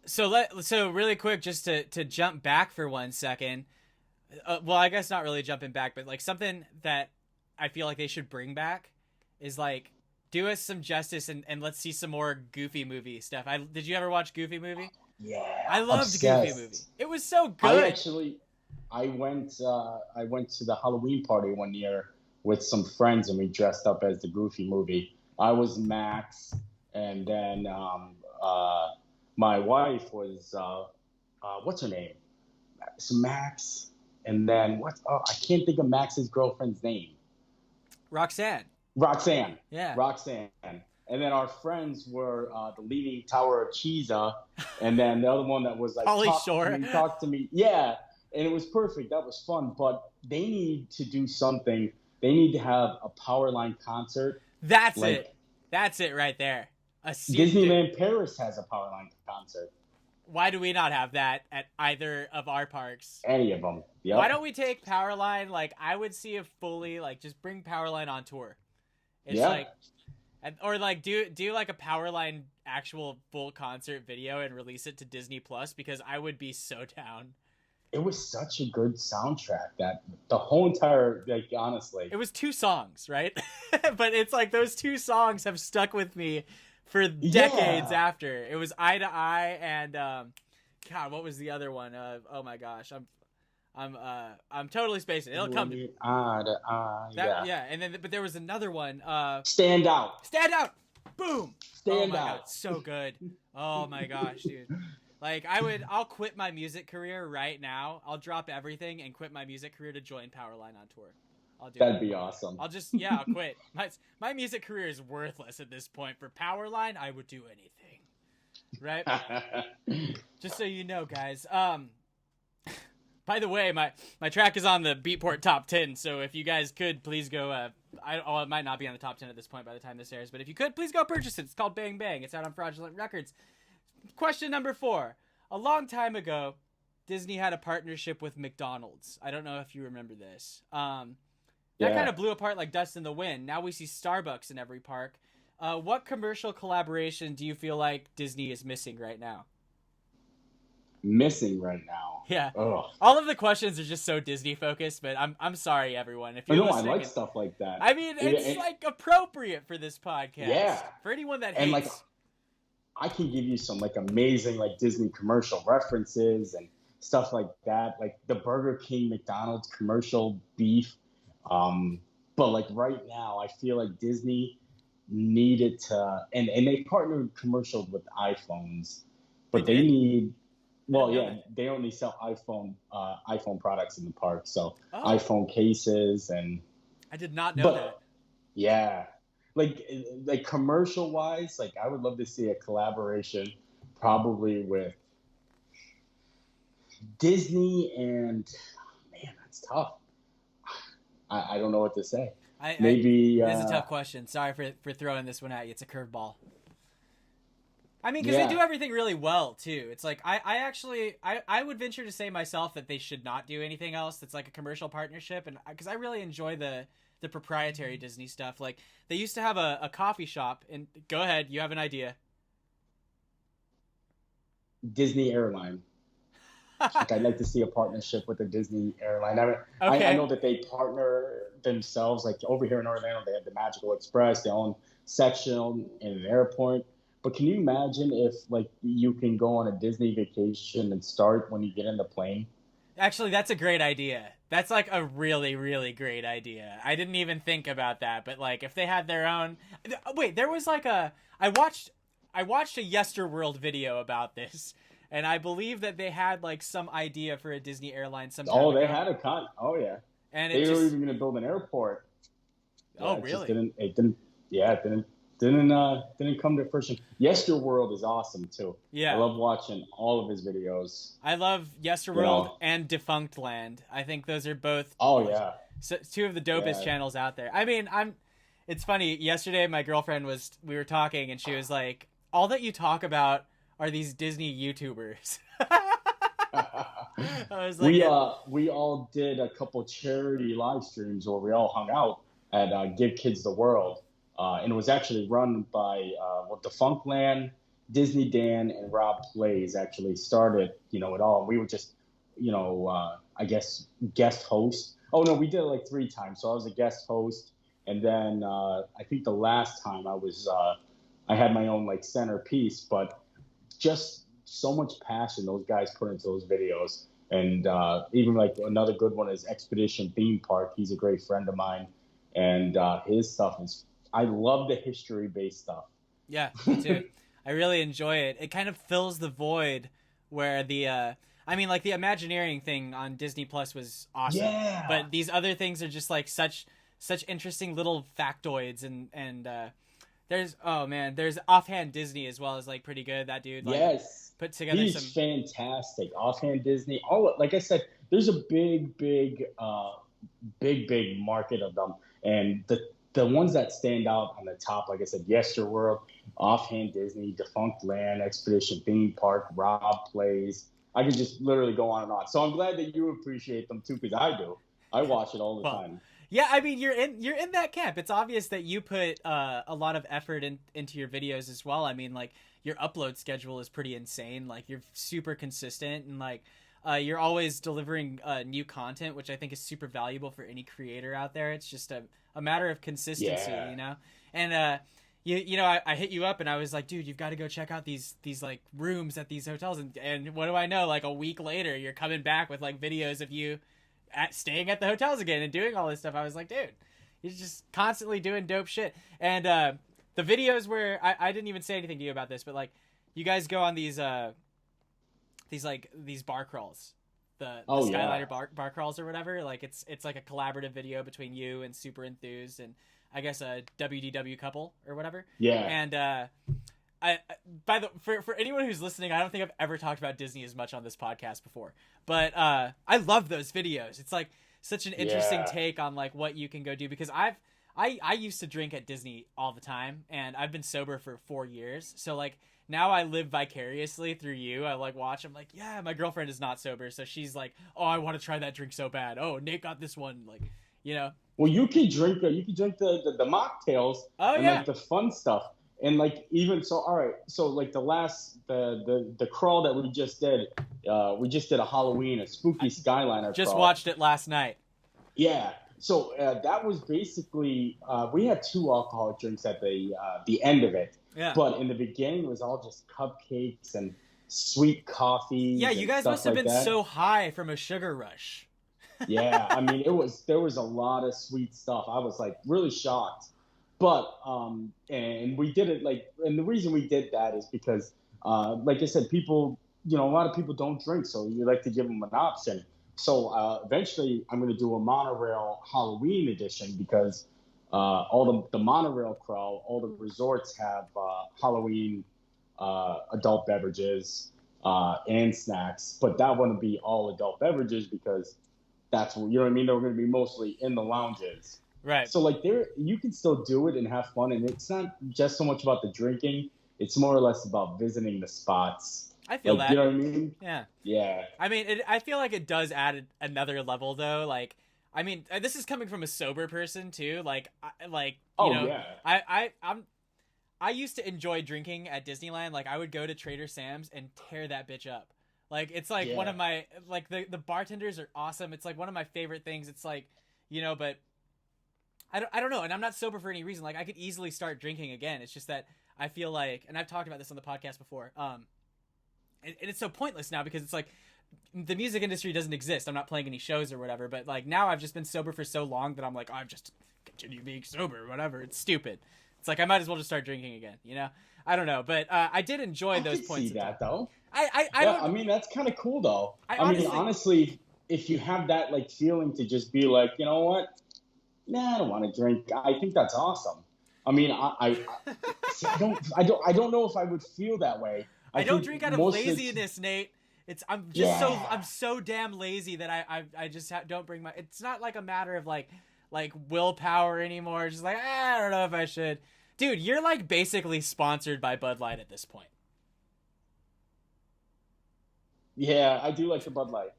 So really quick, just to jump back for 1 second. Well, I guess not really jumping back, but like something that I feel like they should bring back is like do us some justice and let's see some more Goofy movie stuff. Did you ever watch Goofy movie?
Yeah,
I loved
obsessed.
Goofy movie. It was so good.
I went to the Halloween party one year with some friends, and we dressed up as the Goofy movie. I was Max, and then my wife was what's her name? So Max, and then I can't think of Max's girlfriend's name.
Roxanne.
Yeah. Roxanne. And then our friends were the Leaning Tower of Cheesa, and then the other one that was like talk to me. Yeah, and it was perfect. That was fun. But they need to do something. They need to have a Powerline concert.
That's it. That's it right there.
Disneyland Paris has a Powerline concert.
Why do we not have that at either of our parks?
Any of them. Yep.
Why don't we take Powerline? Like, I would see it fully, like, just bring Powerline on tour. It's like, or like do like a Powerline actual full concert video and release it to Disney Plus, because I would be so down.
It was such a good soundtrack that the whole entire, like, honestly.
It was 2 songs, right? But it's like those 2 songs have stuck with me for decades after. It was Eye to Eye and God, what was the other one? Oh my gosh, I'm totally spacing. It'll come to me.
Eye to Eye.
Yeah, and then but there was another one.
Stand Out.
Boom.
Stand Out.
God, so good. Oh my gosh, dude. Like, I'll quit my music career right now. I'll drop everything and quit my music career to join Powerline on tour.
That'd be awesome.
I'll quit. My music career is worthless at this point. For Powerline, I would do anything. Right? Just so you know, guys. By the way, my track is on the Beatport Top 10, so if you guys could, please go... it might not be on the Top 10 at this point by the time this airs, but if you could, please go purchase it. It's called Bang Bang. It's out on Fraudulent Records. Question number 4. A long time ago, Disney had a partnership with McDonald's. I don't know if you remember this. That kind of blew apart like dust in the wind. Now we see Starbucks in every park. What commercial collaboration do you feel like Disney is missing right now? Yeah.
Ugh.
All of the questions are just so Disney focused, but I'm sorry, everyone. If you're listening,
I like stuff like that.
I mean, it's like appropriate for this podcast.
Yeah.
For anyone that
and
hates.
like, I can give you some like amazing like Disney commercial references and stuff like that, like the Burger King McDonald's commercial beef. But like right now, I feel like Disney needed to, and they partnered commercials with iPhones, but they need. Well, yeah, they only sell iPhone products in the park, so iPhone cases and.
I did not know that.
Yeah, like commercial wise, like I would love to see a collaboration, probably with Disney and man, that's tough. I don't know what to say.
I
Maybe
it is a tough question. Sorry for throwing this one at you. It's a curveball. I mean, because
yeah.
they do everything really well too. It's like I would venture to say myself that they should not do anything else that's like a commercial partnership, and because I really enjoy the proprietary Disney stuff. Like they used to have a coffee shop, and go ahead, you have an idea.
Disney airline. Like I'd like to see a partnership with the Disney airline. I mean,
Okay.
I know that they partner themselves. Like over here in Orlando, they have the Magical Express, their own section in an airport. But can you imagine if like you can go on a Disney vacation and start when you get in the plane?
Actually, that's a great idea. That's like a really, really great idea. I didn't even think about that, but like if they had their own. Wait, there was like a. I watched a Yesterworld video about this, and I believe that they had like some idea for a Disney airline sometime
Oh, they
ago.
had a con. Oh yeah,
And
they
it
were
just.
even going to build an airport. Yeah,
Oh,
it just
really?
didn't. It didn't. Yeah, it didn't come to fruition. Yesterworld is awesome too. I
Yeah.
love watching all of his videos.
I love
You
Yesterworld
know.
and Defunct Land. I think those are both
Oh yeah.
two of the dopest
Yeah.
channels out there. I mean, it's funny. Yesterday, my girlfriend we were talking, and she was like, "All that you talk about are these Disney YouTubers." I was like,
We all did a couple charity live streams where we all hung out at Give Kids the World, and it was actually run by the Funkland, Disney Dan, and Rob Plays actually started it all. And we were just I guess guest host. Oh no, we did it like 3 times. So I was a guest host, and then I think the last time I had my own like centerpiece, but just so much passion those guys put into those videos. And even like another good one is Expedition Theme Park. He's a great friend of mine, and his stuff is. I love the history-based stuff.
yeah, me too. I really enjoy it. It kind of fills the void where I mean, like the Imagineering thing on Disney Plus was awesome.
Yeah.
But these other things are just like such interesting little factoids, and there's Offhand Disney as well as like pretty good. That dude like
Yes.
put together
He's
some.
fantastic. Offhand Disney. All like I said, there's a big market of them, and the ones that stand out on the top, like I said, Yesterworld, Offhand Disney, Defunct Land, Expedition Theme Park, Rob Plays. I could just literally go on and on. So I'm glad that you appreciate them too, because I do. I watch it all the time.
Yeah, I mean you're in that camp. It's obvious that you put a lot of effort into your videos as well. I mean, like your upload schedule is pretty insane. Like you're super consistent, and like you're always delivering new content, which I think is super valuable for any creator out there. It's just a matter of consistency, you know. And I hit you up and I was like, dude, you've got to go check out these like rooms at these hotels, and what do I know? Like a week later, you're coming back with like videos of you staying at the hotels again and doing all this stuff. I was like, dude, he's just constantly doing dope shit. And the videos where I didn't even say anything to you about this, but like you guys go on these bar crawls, the Skyliner bar crawls or whatever. Like it's like a collaborative video between you and Super Enthused and I guess a WDW couple or whatever.
Yeah.
And for anyone who's listening, I don't think I've ever talked about Disney as much on this podcast before, but I love those videos. It's like such an interesting take on like what you can go do, because I used to drink at Disney all the time, and I've been sober for 4 years. So like now I live vicariously through you. I like watch. I'm like, yeah, my girlfriend is not sober, so she's like, oh, I want to try that drink so bad. Oh, Nate got this one, like, you know.
Well, you can drink the mocktails and like the fun stuff. And like even so, all right. So like the crawl that we just did a Halloween, a spooky Skyliner.
Just
crawl.
watched it last night.
Yeah. So that was basically we had 2 alcoholic drinks at the end of it.
Yeah.
But in the beginning, it was all just cupcakes and sweet coffee.
Yeah, you guys must have been so high from a sugar rush.
Yeah, I mean, there was a lot of sweet stuff. I was like really shocked. But and we did it and the reason we did that is because like I said, people, a lot of people don't drink, so you like to give them an option. So eventually I'm going to do a monorail Halloween edition, because all the monorail crawl, all the resorts have Halloween adult beverages and snacks, but that wouldn't be all adult beverages because that's what, you know what I mean. They're going to be mostly in the lounges.
Right.
So like you can still do it and have fun, and it's not just so much about the drinking. It's more or less about visiting the spots.
I feel
like,
that.
You know what I mean?
Yeah.
Yeah.
I mean, I feel like it does add another level, though. Like, I mean, this is coming from a sober person too. Like, I used to enjoy drinking at Disneyland. Like, I would go to Trader Sam's and tear that bitch up. Like, it's like one of my, like, the bartenders are awesome. It's like one of my favorite things. It's like, but I don't know. And I'm not sober for any reason. Like, I could easily start drinking again. It's just that I feel like, and I've talked about this on the podcast before. And it's so pointless now because it's like the music industry doesn't exist. I'm not playing any shows or whatever. But like now I've just been sober for so long that I'm like, I'm just continue being sober or whatever. It's stupid. It's like I might as well just start drinking again. I don't know. But I did enjoy those points.
See that though.
I
mean, that's kind of cool though.
I
mean, honestly, if you have that like feeling to just be like, you know what? Nah, I don't want to drink. I think that's awesome. I mean, I don't know if I would feel that way.
I don't drink out of laziness, Nate. I'm so damn lazy that I just don't bring my. It's not like a matter of like willpower anymore. It's just like I don't know if I should. Dude, you're like basically sponsored by Bud Light at this point.
Yeah, I do like the Bud Light.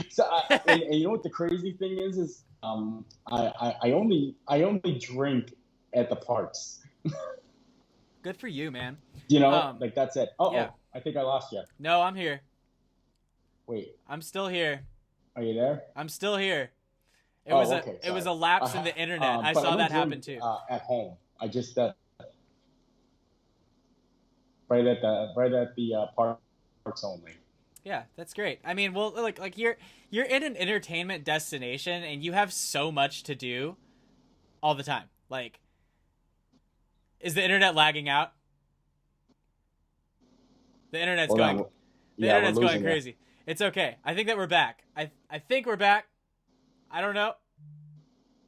So, and you know what the crazy thing is I only drink at the parks.
Good for you, man.
Like that's it. Oh, I think I lost you.
No, I'm here.
Wait.
I'm still here.
Are you there?
I'm still here. It was a lapse in the internet. I saw that happen too.
At home, I just right at the parks only.
Yeah, that's great. I mean, well, like you're in an entertainment destination and you have so much to do all the time. Like, is the internet lagging out? The internet's going crazy.
It.
It's okay. I think that we're back. I think we're back. I don't know.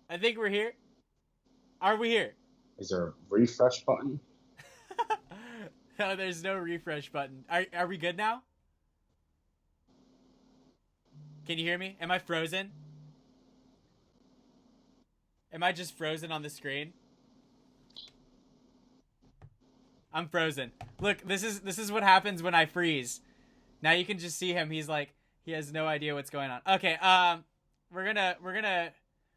I think we're here. Are we here?
Is there a refresh button?
No, there's no refresh button. Are we good now? Can you hear me? Am I frozen? Am I just frozen on the screen? I'm frozen. Look, this is what happens when I freeze. Now you can just see him. He's like, he has no idea what's going on. Okay, we're gonna.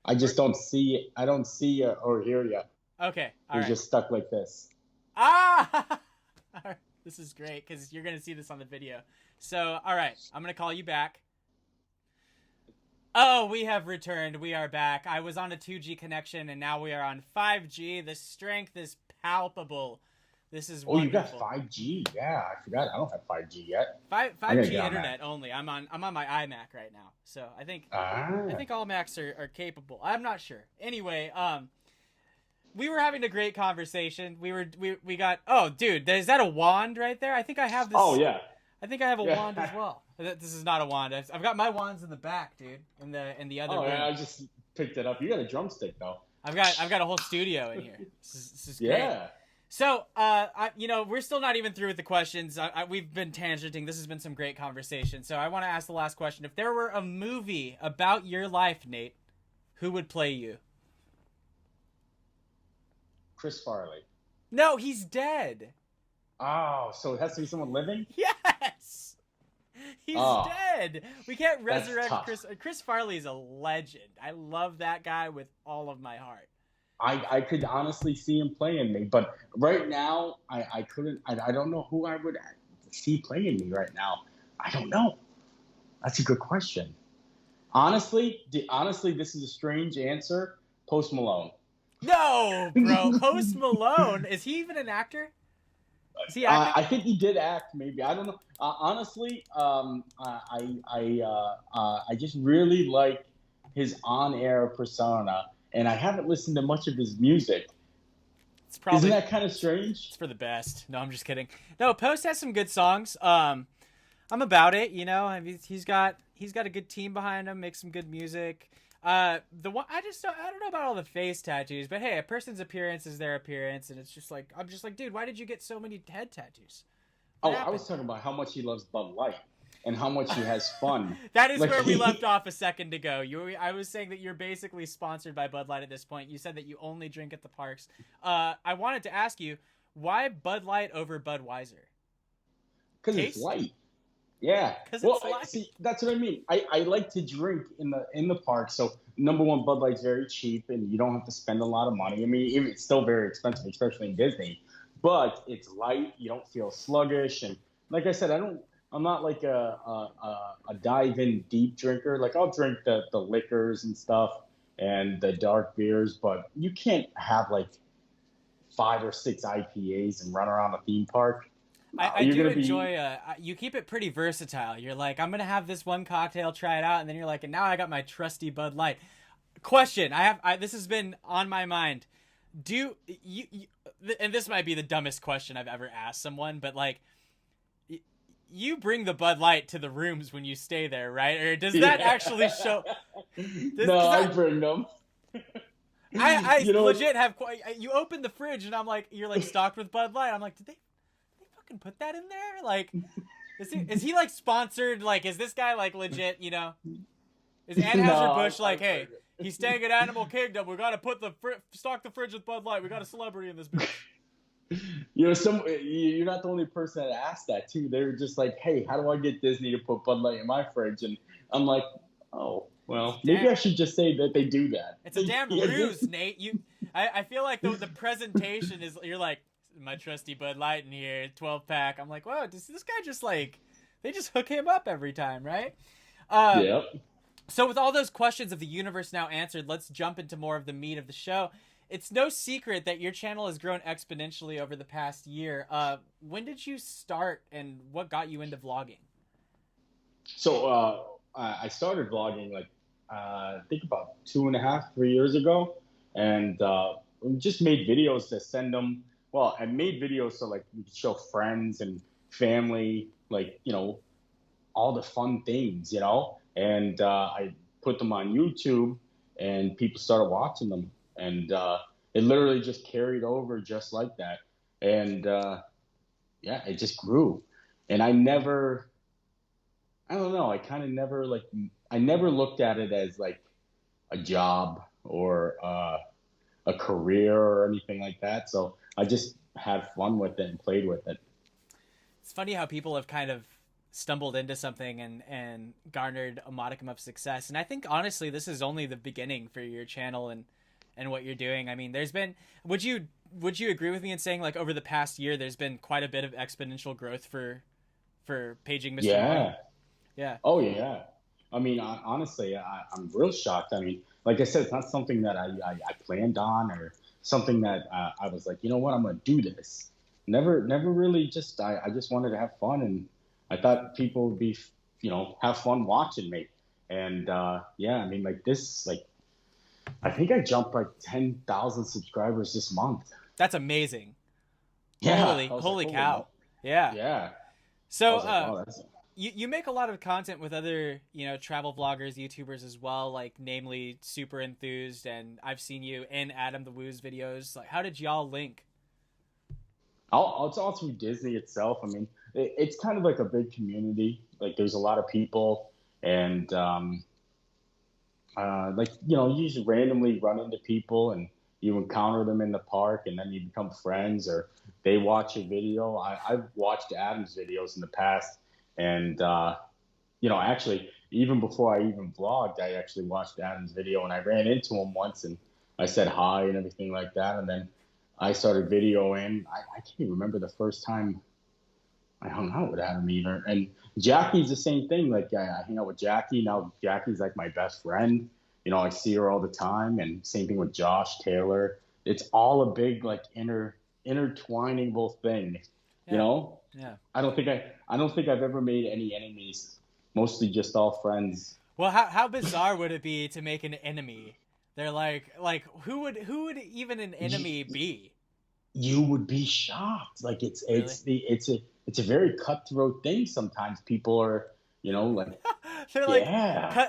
I just don't see. I don't see you or hear you.
Okay,
You're just stuck like this.
Ah! This is great because you're gonna see this on the video. So, all right, I'm gonna call you back. Oh, we have returned. We are back. I was on a 2G connection, and now we are on 5G. The strength is palpable. This is wonderful.
You got 5G? Yeah, I forgot. I don't have 5G yet.
5G internet only. I'm on my iMac right now, so I think all Macs are capable. I'm not sure. Anyway, we were having a great conversation. We got. Oh, dude, is that a wand right there? I think I have this.
Oh yeah.
I think I have a wand as well. This is not a wand. I've got my wands in the back, dude. In the other room.
Yeah, I just picked it up. You got a drumstick though.
I've got a whole studio in here. This is great.
Yeah.
So, we're still not even through with the questions. We've been tangenting. This has been some great conversation. So I want to ask the last question. If there were a movie about your life, Nate, who would play you?
Chris Farley.
No, he's dead.
Oh, so it has to be someone living?
Yes! He's dead. We can't resurrect
Chris.
Chris Farley is a legend. I love that guy with all of my heart.
I could honestly see him playing me, but right now I couldn't. I don't know who I would see playing me right now. I don't know. That's a good question. Honestly, this is a strange answer. Post Malone.
No, bro. Post Malone. Is he even an actor? Is he acting?
I think he did act. Maybe I don't know. Honestly, I just really like his on-air persona. And I haven't listened to much of his music. Isn't that kind of strange?
It's for the best. No, I'm just kidding. No, Post has some good songs. I'm about it. He's got a good team behind him. Makes some good music. I don't know about all the face tattoos, but hey, a person's appearance is their appearance, and it's just like I'm just like, dude, why did you get so many head tattoos?
I was talking about how much he loves Bud Light. and how much he has fun.
That is
Like,
where we left off a second ago. I was saying that you're basically sponsored by Bud Light at this point. You said that you only drink at the parks. I wanted to ask you, why Bud Light over Budweiser?
Because it's light. Yeah.
Well, it's light.
See, that's what I mean. I like to drink in the park. So number one, Bud Light's very cheap, and you don't have to spend a lot of money. I mean, it's still very expensive, especially in Disney. But it's light. You don't feel sluggish, and like I said, I'm not like a dive in deep drinker. Like I'll drink the liquors and stuff and the dark beers, but you can't have like 5 or 6 IPAs and run around a theme park.
I do enjoy. You keep it pretty versatile. You're like, I'm gonna have this one cocktail, try it out, and then you're like, and now I got my trusty Bud Light. Question: this has been on my mind. Do you? And this might be the dumbest question I've ever asked someone, but like, you bring the Bud Light to the rooms when you stay there, right? Or does that actually show?
No, I bring them.
I legit have. You open the fridge and I'm like, you're like stocked with Bud Light. I'm like, did they fucking put that in there? Like, is he like sponsored? Like, is this guy like legit? You know, is Anheuser-Busch like, hey, he's staying at Animal Kingdom. We got to stock the fridge with Bud Light. We got a celebrity in this bitch.
You're not the only person that asked that too. They're just like, hey, how do I get Disney to put Bud Light in my fridge? And I'm like, oh, well, maybe I should just say that they do that.
It's a damn ruse, Nate. I feel like the presentation is, you're like, my trusty Bud Light in here, 12-pack. I'm like, whoa, does this guy just like, they just hook him up every time, right?
Yep.
So with all those questions of the universe now answered, let's jump into more of the meat of the show. It's no secret that your channel has grown exponentially over the past year. When did you start, and what got you into vlogging?
So I started vlogging like I think about 2.5, 3 years ago, and just made videos to send them. Well, I made videos so like we could show friends and family, like, you know, all the fun things, you know, and I put them on YouTube, and people started watching them. And it literally just carried over just like that. And, yeah, it just grew. And I never looked at it as like a job or a career or anything like that. So I just had fun with it and played with it.
It's funny how people have kind of stumbled into something and garnered a modicum of success. And I think, honestly, this is only the beginning for your channel and what you're doing. I mean, there's been, would you agree with me in saying like over the past year, there's been quite a bit of exponential growth for Paging Mr. Morrow? Yeah.
Oh yeah. I mean, honestly, I'm real shocked. I mean, like I said, it's not something that I planned on or something that I was like, you know what, I'm going to do this. Never really just, I just wanted to have fun, and I thought people would be, you know, have fun watching me. And yeah, I mean, like this, like, I think I jumped like 10,000 subscribers this month.
That's amazing.
Yeah.
Holy cow. Yeah.
Yeah.
So, you make a lot of content with other, you know, travel vloggers, YouTubers as well, like namely Super Enthused, and I've seen you in Adam the Woo's videos. Like, how did y'all link?
It's all through Disney itself. I mean, it's kind of like a big community. Like, there's a lot of people, and like, you know, you just randomly run into people and you encounter them in the park, and then you become friends, or they watch a video. I've watched Adam's videos in the past, and you know, actually, even before I even vlogged, I actually watched Adam's video, and I ran into him once, and I said hi and everything like that, and then I started videoing. I can't even remember the first time I hung out with Adam either. And Jackie's the same thing. Like, I hang out with Jackie. Now Jackie's like my best friend. You know, I see her all the time. And same thing with Josh, Taylor. It's all a big, like, intertwinable thing.
Yeah.
You know?
Yeah.
I don't think I've ever made any enemies. Mostly just all friends.
Well, how bizarre would it be to make an enemy? They're like who would even an enemy be?
You would be shocked. Like, it's a very cutthroat thing. Sometimes people are, you know, like
they're like,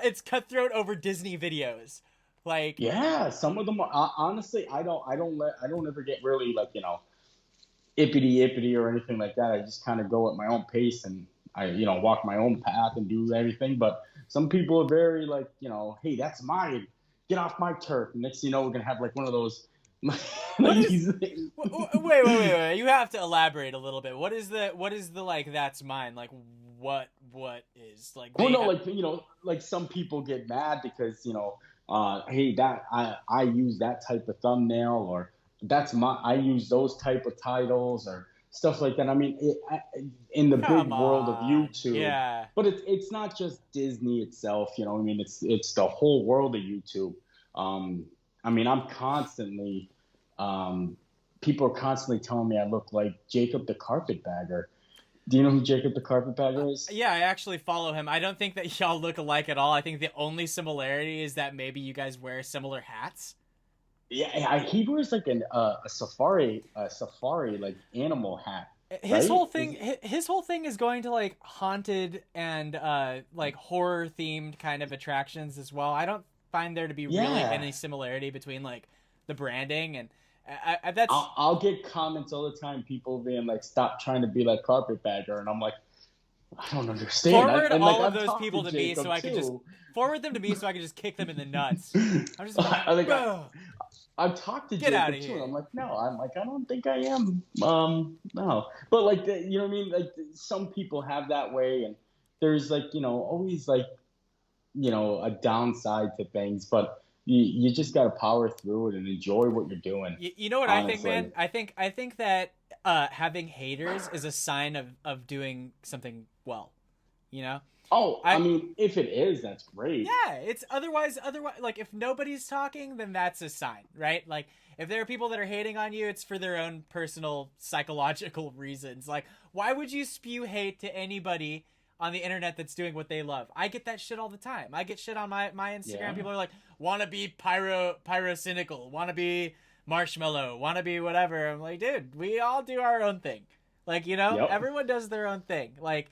it's cutthroat over Disney videos. Like,
yeah, some of them are, honestly, I don't ever get really, like, you know, ippity or anything like that. I just kind of go at my own pace, and walk my own path and do everything. But some people are very like, hey, that's mine. Get off my turf. And next thing you know, we're gonna have like one of those.
What is, wait. You have to elaborate a little bit. What is the like that's mine? Like what is like
Well, no, like like some people get mad because hey, that I use that type of thumbnail, or I use those type of titles or stuff like that. I mean, in the big world of YouTube,
yeah.
But it's not just Disney itself, I mean, it's the whole world of YouTube. I mean, I'm constantly, people are constantly telling me I look like Jacob the Carpetbagger. Do you know who Jacob the Carpetbagger is?
Yeah, I actually follow him. I don't think that y'all look alike at all. I think the only similarity is that maybe you guys wear similar hats.
Yeah, he wears like a safari like animal hat.
His
right?
his whole thing is going to like haunted and like horror themed kind of attractions as well. I don't find there to be really any similarity between like the branding and that's.
I'll get comments all the time. People being like, "Stop trying to be like Carpetbagger," and I'm like, I don't understand.
Forward
and,
all
like,
of those people to me, so I can just forward them to me, so I can just kick them in the nuts. I'm just like,
I've talked to
Get out of
Jacob too,
here.
and I'm like, no, I don't think I am. No, but like, you know what I mean? Like, some people have that way, and there's like, always like, a downside to things, but you just got to power through it and enjoy what you're doing.
You know what
honestly.
I think, man? I think that having haters is a sign of doing something well.
Oh, I mean, if it is, that's great.
Yeah, it's otherwise, like, if nobody's talking, then that's a sign, right? Like, if there are people that are hating on you, it's for their own personal psychological reasons. Like, why would you spew hate to anybody on the internet that's doing what they love? I get that shit all the time. I get shit on my Instagram.
Yeah.
People are like, wanna be pyrocynical, wanna be marshmallow, wanna be whatever. I'm like, dude, we all do our own thing. Like, everyone does their own thing. Like,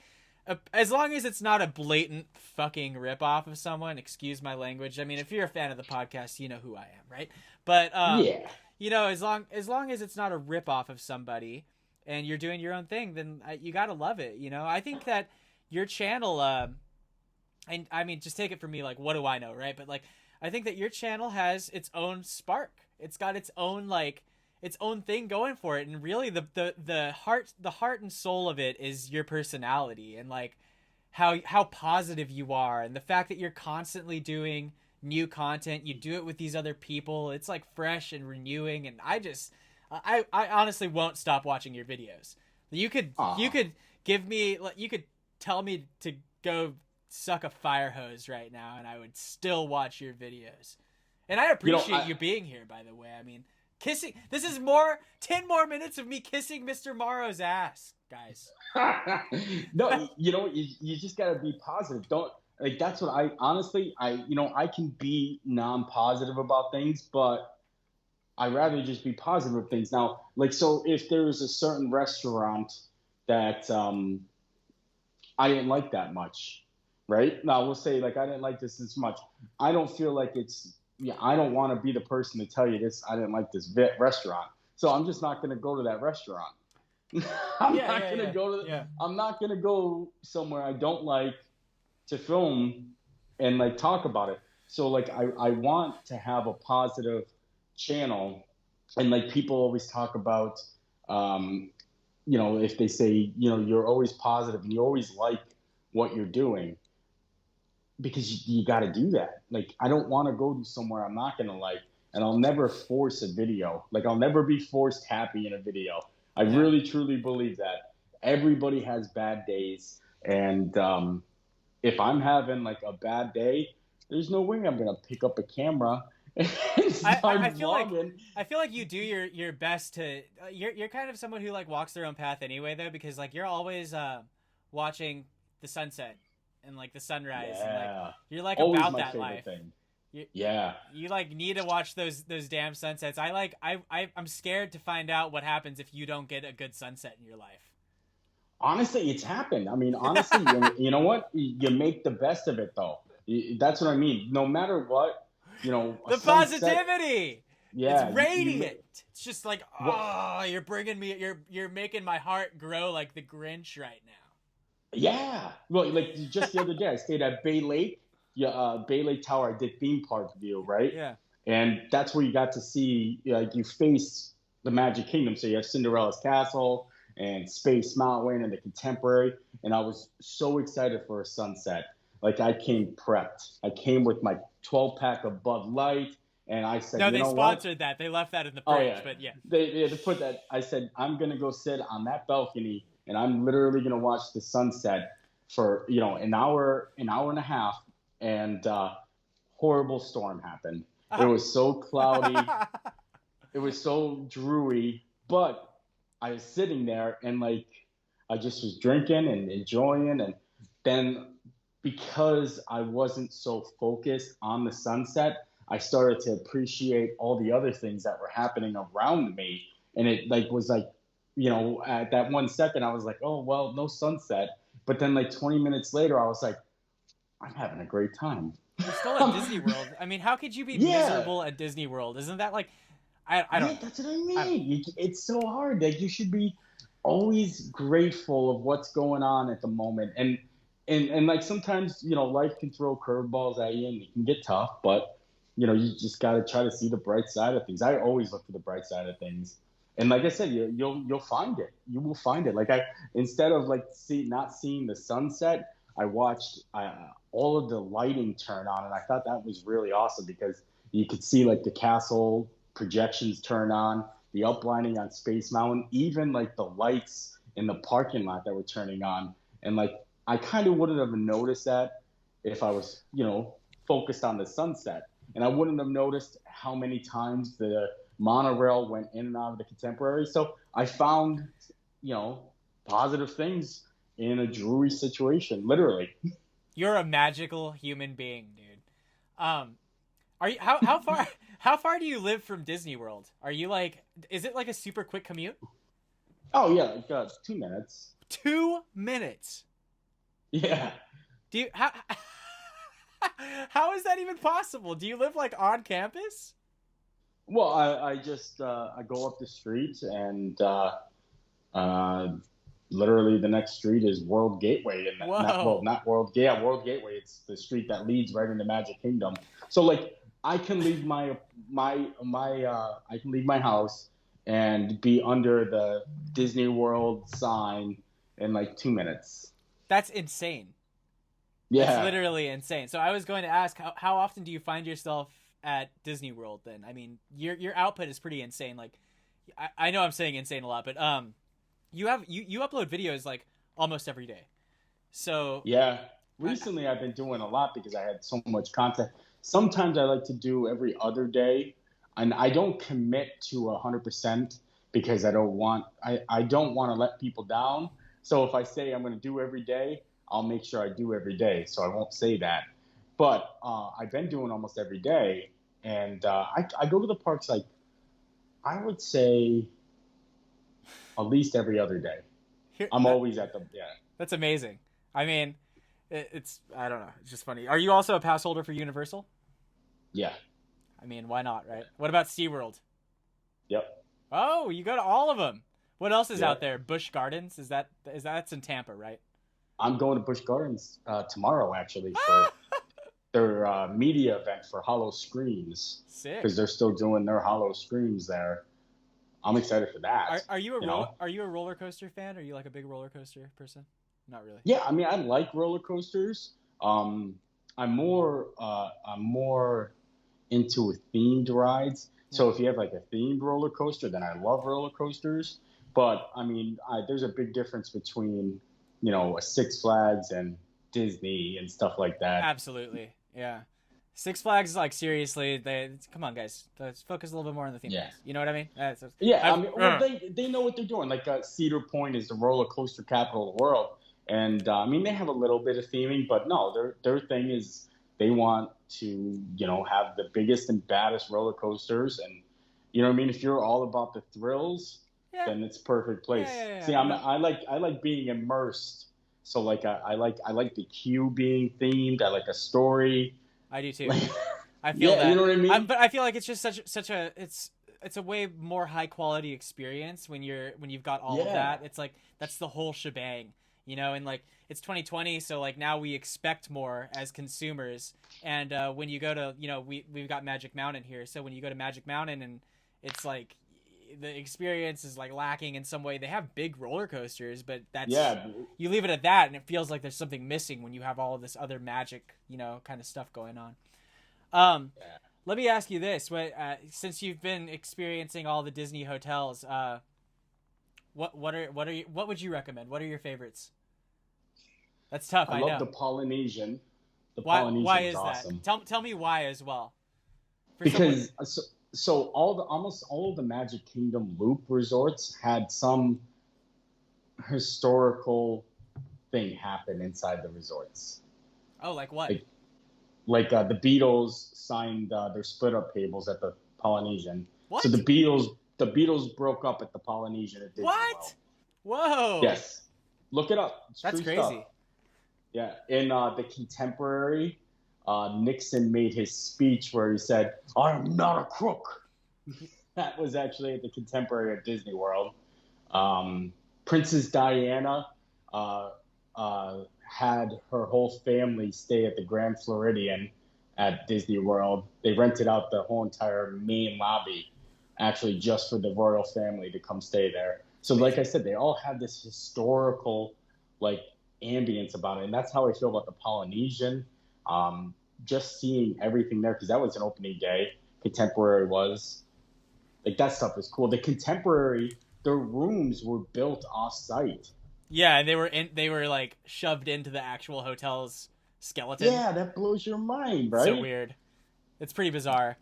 as long as it's not a blatant fucking ripoff of someone, excuse my language. I mean, if you're a fan of the podcast, you know who I am, right? But as long as it's not a ripoff of somebody and you're doing your own thing, then you gotta love it. I think that your channel, and I mean, just take it from me, like, what do I know, right? But like, I think that your channel has its own spark. It's got its own its own thing going for it, and really the heart and soul of it is your personality and like how positive you are, and the fact that you're constantly doing new content. You do it with these other people. It's like fresh and renewing, and I honestly won't stop watching your videos. You could tell me to go suck a fire hose right now and I would still watch your videos. And I appreciate you being here, by the way. I mean, kissing. This is 10 more minutes of me kissing Mr. Morrow's ass, guys.
No, you just gotta be positive. Don't like. That's what I can be non-positive about things, but I'd rather just be positive with things. Now, like, so if there's a certain restaurant that I didn't like that much, right? Now we'll say like I didn't like this as much. I don't feel like I don't want to be the person to tell you this. I didn't like this restaurant, so I'm just not going to go to that restaurant. I'm not going to go somewhere I don't like to film and like talk about it. So like I want to have a positive channel, and like people always talk about, if they say you're always positive and you always like what you're doing. Because you got to do that. Like, I don't want to go to somewhere I'm not going to like, and I'll never force a video. Like, I'll never be forced happy in a video. I really, truly believe that. Everybody has bad days. And if I'm having, like, a bad day, there's no way I'm going to pick up a camera and start vlogging.
I feel like you do your best to... You're kind of someone who, like, walks their own path anyway, though, because, like, you're always watching the sunset and like the sunrise, and like you're like
always
about
my
that
favorite
life.
Thing.
You like need to watch those damn sunsets. I'm scared to find out what happens if you don't get a good sunset in your life.
Honestly, it's happened. I mean, honestly, you know what? You make the best of it, though. That's what I mean. No matter what,
the positivity.
Yeah,
it's radiant. It's just like, you're bringing me. You're making my heart grow like the Grinch right now.
Yeah. Well, like just the other day, I stayed at Bay Lake. Yeah, Bay Lake Tower. I did theme park view, right?
Yeah.
And that's where you got to see, like, you face the Magic Kingdom. So you have Cinderella's castle and Space Mountain and the Contemporary. And I was so excited for a sunset. Like, I came prepped. I came with my 12 pack of Bud Light, and I said,
No,
you
they
know what?
sponsored that. They left that in the
Oh
fridge,
yeah,
but yeah.
they put that. I said I'm gonna go sit on that balcony, and I'm literally gonna watch the sunset for an hour and a half, and horrible storm happened. It was so cloudy, it was so dreary, but I was sitting there and like I just was drinking and enjoying, and then because I wasn't so focused on the sunset, I started to appreciate all the other things that were happening around me, and it like was like, at that 1 second I was like, oh well, no sunset, but then like 20 minutes later I was like, I'm having a great time.
You're still at Disney World. I mean, how could you be
Yeah.
miserable at Disney World? Isn't that like, I don't
Yeah,
know.
that's what I mean. It's so hard. Like you should be always grateful of what's going on at the moment. And like sometimes, life can throw curveballs at you and it can get tough, but you just got to try to see the bright side of things. I always look for the bright side of things. And like I said, you'll find it. You will find it. Like instead of like not seeing the sunset, I watched all of the lighting turn on, and I thought that was really awesome because you could see like the castle projections turn on, the uplining on Space Mountain, even like the lights in the parking lot that were turning on. And like I kind of wouldn't have noticed that if I was, focused on the sunset. And I wouldn't have noticed how many times the monorail went in and out of the Contemporary. So I found, you know, positive things in a dreary situation, literally.
You're a magical human being, dude. Are you how far how far do you live from Disney World? Are you like, is it like a super quick commute?
Oh yeah, like 2 minutes.
2 minutes.
Yeah.
Do you how is that even possible? Do you live like on campus?
Well, I just I go up the street and uh, literally the next street is World Gateway, and
Whoa.
not World yeah, World Gateway. It's the street that leads right into Magic Kingdom. So like I can leave I can leave my house and be under the Disney World sign in like 2 minutes.
That's insane. That's
Yeah.
literally insane. So I was going to ask, how often do you find yourself at Disney World then? I mean, your output is pretty insane. Like, I know I'm saying insane a lot, but you upload videos like almost every day. So
Yeah. Recently, I've been doing a lot because I had so much content. Sometimes I like to do every other day, and I don't commit to 100% because I don't want to let people down. So if I say I'm going to do every day, I'll make sure I do every day. So I won't say that. But I've been doing almost every day, and I go to the parks like I would say at least every other day.
here,
I'm always at the yeah.
that's amazing. I mean, it's I don't know. It's just funny. Are you also a pass holder for Universal?
Yeah.
I mean, why not, right? What about SeaWorld?
Yep.
Oh, you go to all of them. What else is out
Yep.
there? Busch Gardens? That's in Tampa, right?
I'm going to Busch Gardens tomorrow actually for their media event for Hollow Screams
Sick.
because they're still doing their Hollow Screams there. I'm excited for that.
Are you a
you know?
are you a roller coaster fan? Are you like a big roller coaster person? Not really.
Yeah, I mean I like roller coasters. I'm more into themed rides. So
Yeah.
if you have like a themed roller coaster, then I love roller coasters. But I mean, there's a big difference between a Six Flags and Disney and stuff like that.
Absolutely. Yeah. Six Flags is like, seriously, come on guys, let's focus a little bit more on the theme
Yeah.
parks. You know what I mean?
Yeah, I mean, well, they know what they're doing. Like Cedar Point is the roller coaster capital of the world, and I mean they have a little bit of theming, but no, their thing is they want to have the biggest and baddest roller coasters, and you know what I mean. If you're all about the thrills,
Yeah.
then it's perfect place.
Yeah.
See, I like being immersed. So like I like the queue being themed. I like a story.
I do too.
Like,
I feel
yeah,
that.
you know what I mean.
But I feel like it's just such a it's a way more high quality experience when you've got all of
Yeah.
that. It's like that's the whole shebang. you know, and like it's 2020, so like now we expect more as consumers. And when you go to, you know, we've got Magic Mountain here, so when you go to Magic Mountain and it's like the experience is like lacking in some way. They have big roller coasters, but that's you leave it at that, and it feels like there's something missing when you have all of this other magic, you know, kind of stuff going on. Let me ask you this: since you've been experiencing all the Disney hotels, what would you recommend? What are your favorites? That's tough. I know.
I love the Polynesian.
Why is
awesome.
that? Tell me why as well.
Because so almost all of the Magic Kingdom Loop resorts had some historical thing happen inside the resorts.
Oh, like what?
Like the Beatles signed their split up tables at the Polynesian.
What?
So the Beatles broke up at the Polynesian at Disney
What?
World.
Whoa.
Yes. Look it up. It's
That's crazy.
Stuff. Yeah. In the Contemporary, Nixon made his speech where he said, "I am not a crook." That was actually at the Contemporary at Disney World. Princess Diana had her whole family stay at the Grand Floridian at Disney World. They rented out the whole entire main lobby, actually just for the royal family to come stay there. So like I said, they all have this historical like ambience about it. And that's how I feel about the Polynesian. Just seeing everything there, because that was an opening day. Contemporary was. Like, that stuff is cool. The Contemporary, their rooms were built off-site.
Yeah, and they were like shoved into the actual hotel's skeleton.
Yeah, that blows your mind, right?
So weird. It's pretty bizarre.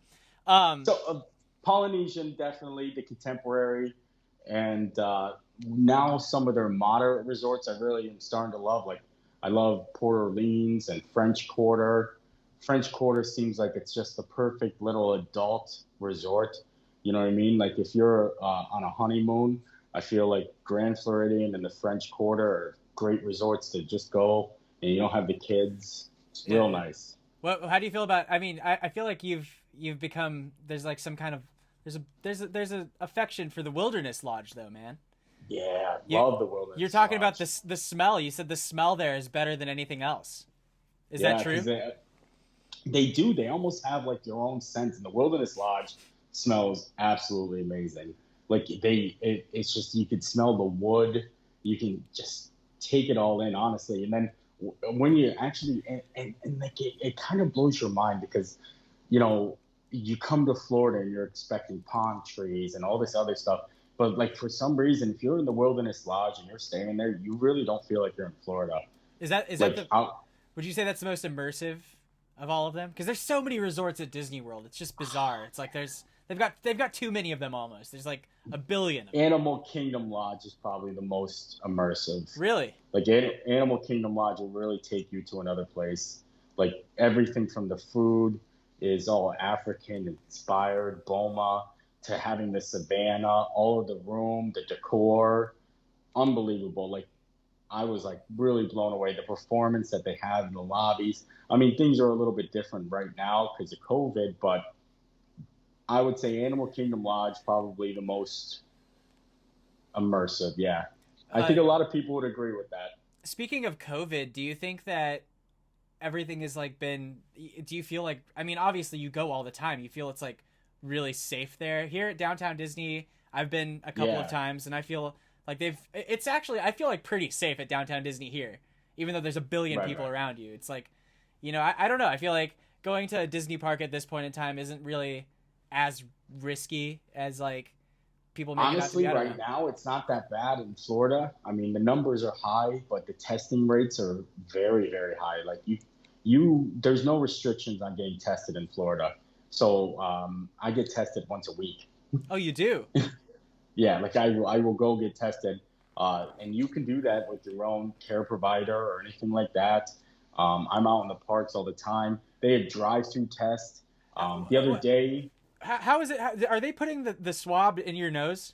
Polynesian, definitely. The Contemporary. And now some of their moderate resorts I really am starting to love. Like, I love Port Orleans and French Quarter. French Quarter seems like it's just the perfect little adult resort. You know what I mean? Like, if you're on a honeymoon, I feel like Grand Floridian and the French Quarter are great resorts to just go, and you don't have the kids. It's real nice.
Well, how do you feel about? I mean, I feel like you've become, there's like some kind of there's a affection for the Wilderness Lodge though, man.
Yeah, love the Wilderness.
You're talking
Lodge.
about the smell. You said the smell there is better than anything else. Is that true?
They do. They almost have like their own scent. And the Wilderness Lodge smells absolutely amazing. Like it's just, you could smell the wood. You can just take it all in, honestly. And then when you actually, and like it kind of blows your mind because, you know, you come to Florida and you're expecting palm trees and all this other stuff. But like for some reason, if you're in the Wilderness Lodge and you're staying there, you really don't feel like you're in Florida.
Would you say that's the most immersive of all of them? Because there's so many resorts at Disney World. It's just bizarre. It's like they've got too many of them almost. There's like a billion of them.
Animal Kingdom Lodge is probably the most immersive.
Really?
Like Animal Kingdom Lodge will really take you to another place. Like everything from the food is all African inspired, Boma, to having the savannah, all of the room, the decor, unbelievable. Like I was like really blown away. The performance that they have in the lobbies. I mean, things are a little bit different right now because of COVID, but I would say Animal Kingdom Lodge probably the most immersive. Yeah, I think a lot of people would agree with that.
Speaking of COVID, do you think that everything has like been? Do you feel like? I mean, obviously you go all the time. You feel it's like really safe there. Here at Downtown Disney, I've been a couple of times, and I feel like it's actually, I feel like pretty safe at Downtown Disney here, even though there's a billion people around you. It's like, you know, I don't know. I feel like going to a Disney park at this point in time isn't really as risky as like people make
Honestly,
it out to be.
Right now, it's not that bad in Florida. I mean, the numbers are high, but the testing rates are very, very high. Like there's no restrictions on getting tested in Florida. So I get tested once a week.
Oh, you do?
Yeah, like I will go get tested, and you can do that with your own care provider or anything like that. I'm out in the parks all the time. They have drive-through tests. The other day.
How is it? Are they putting the swab in your nose?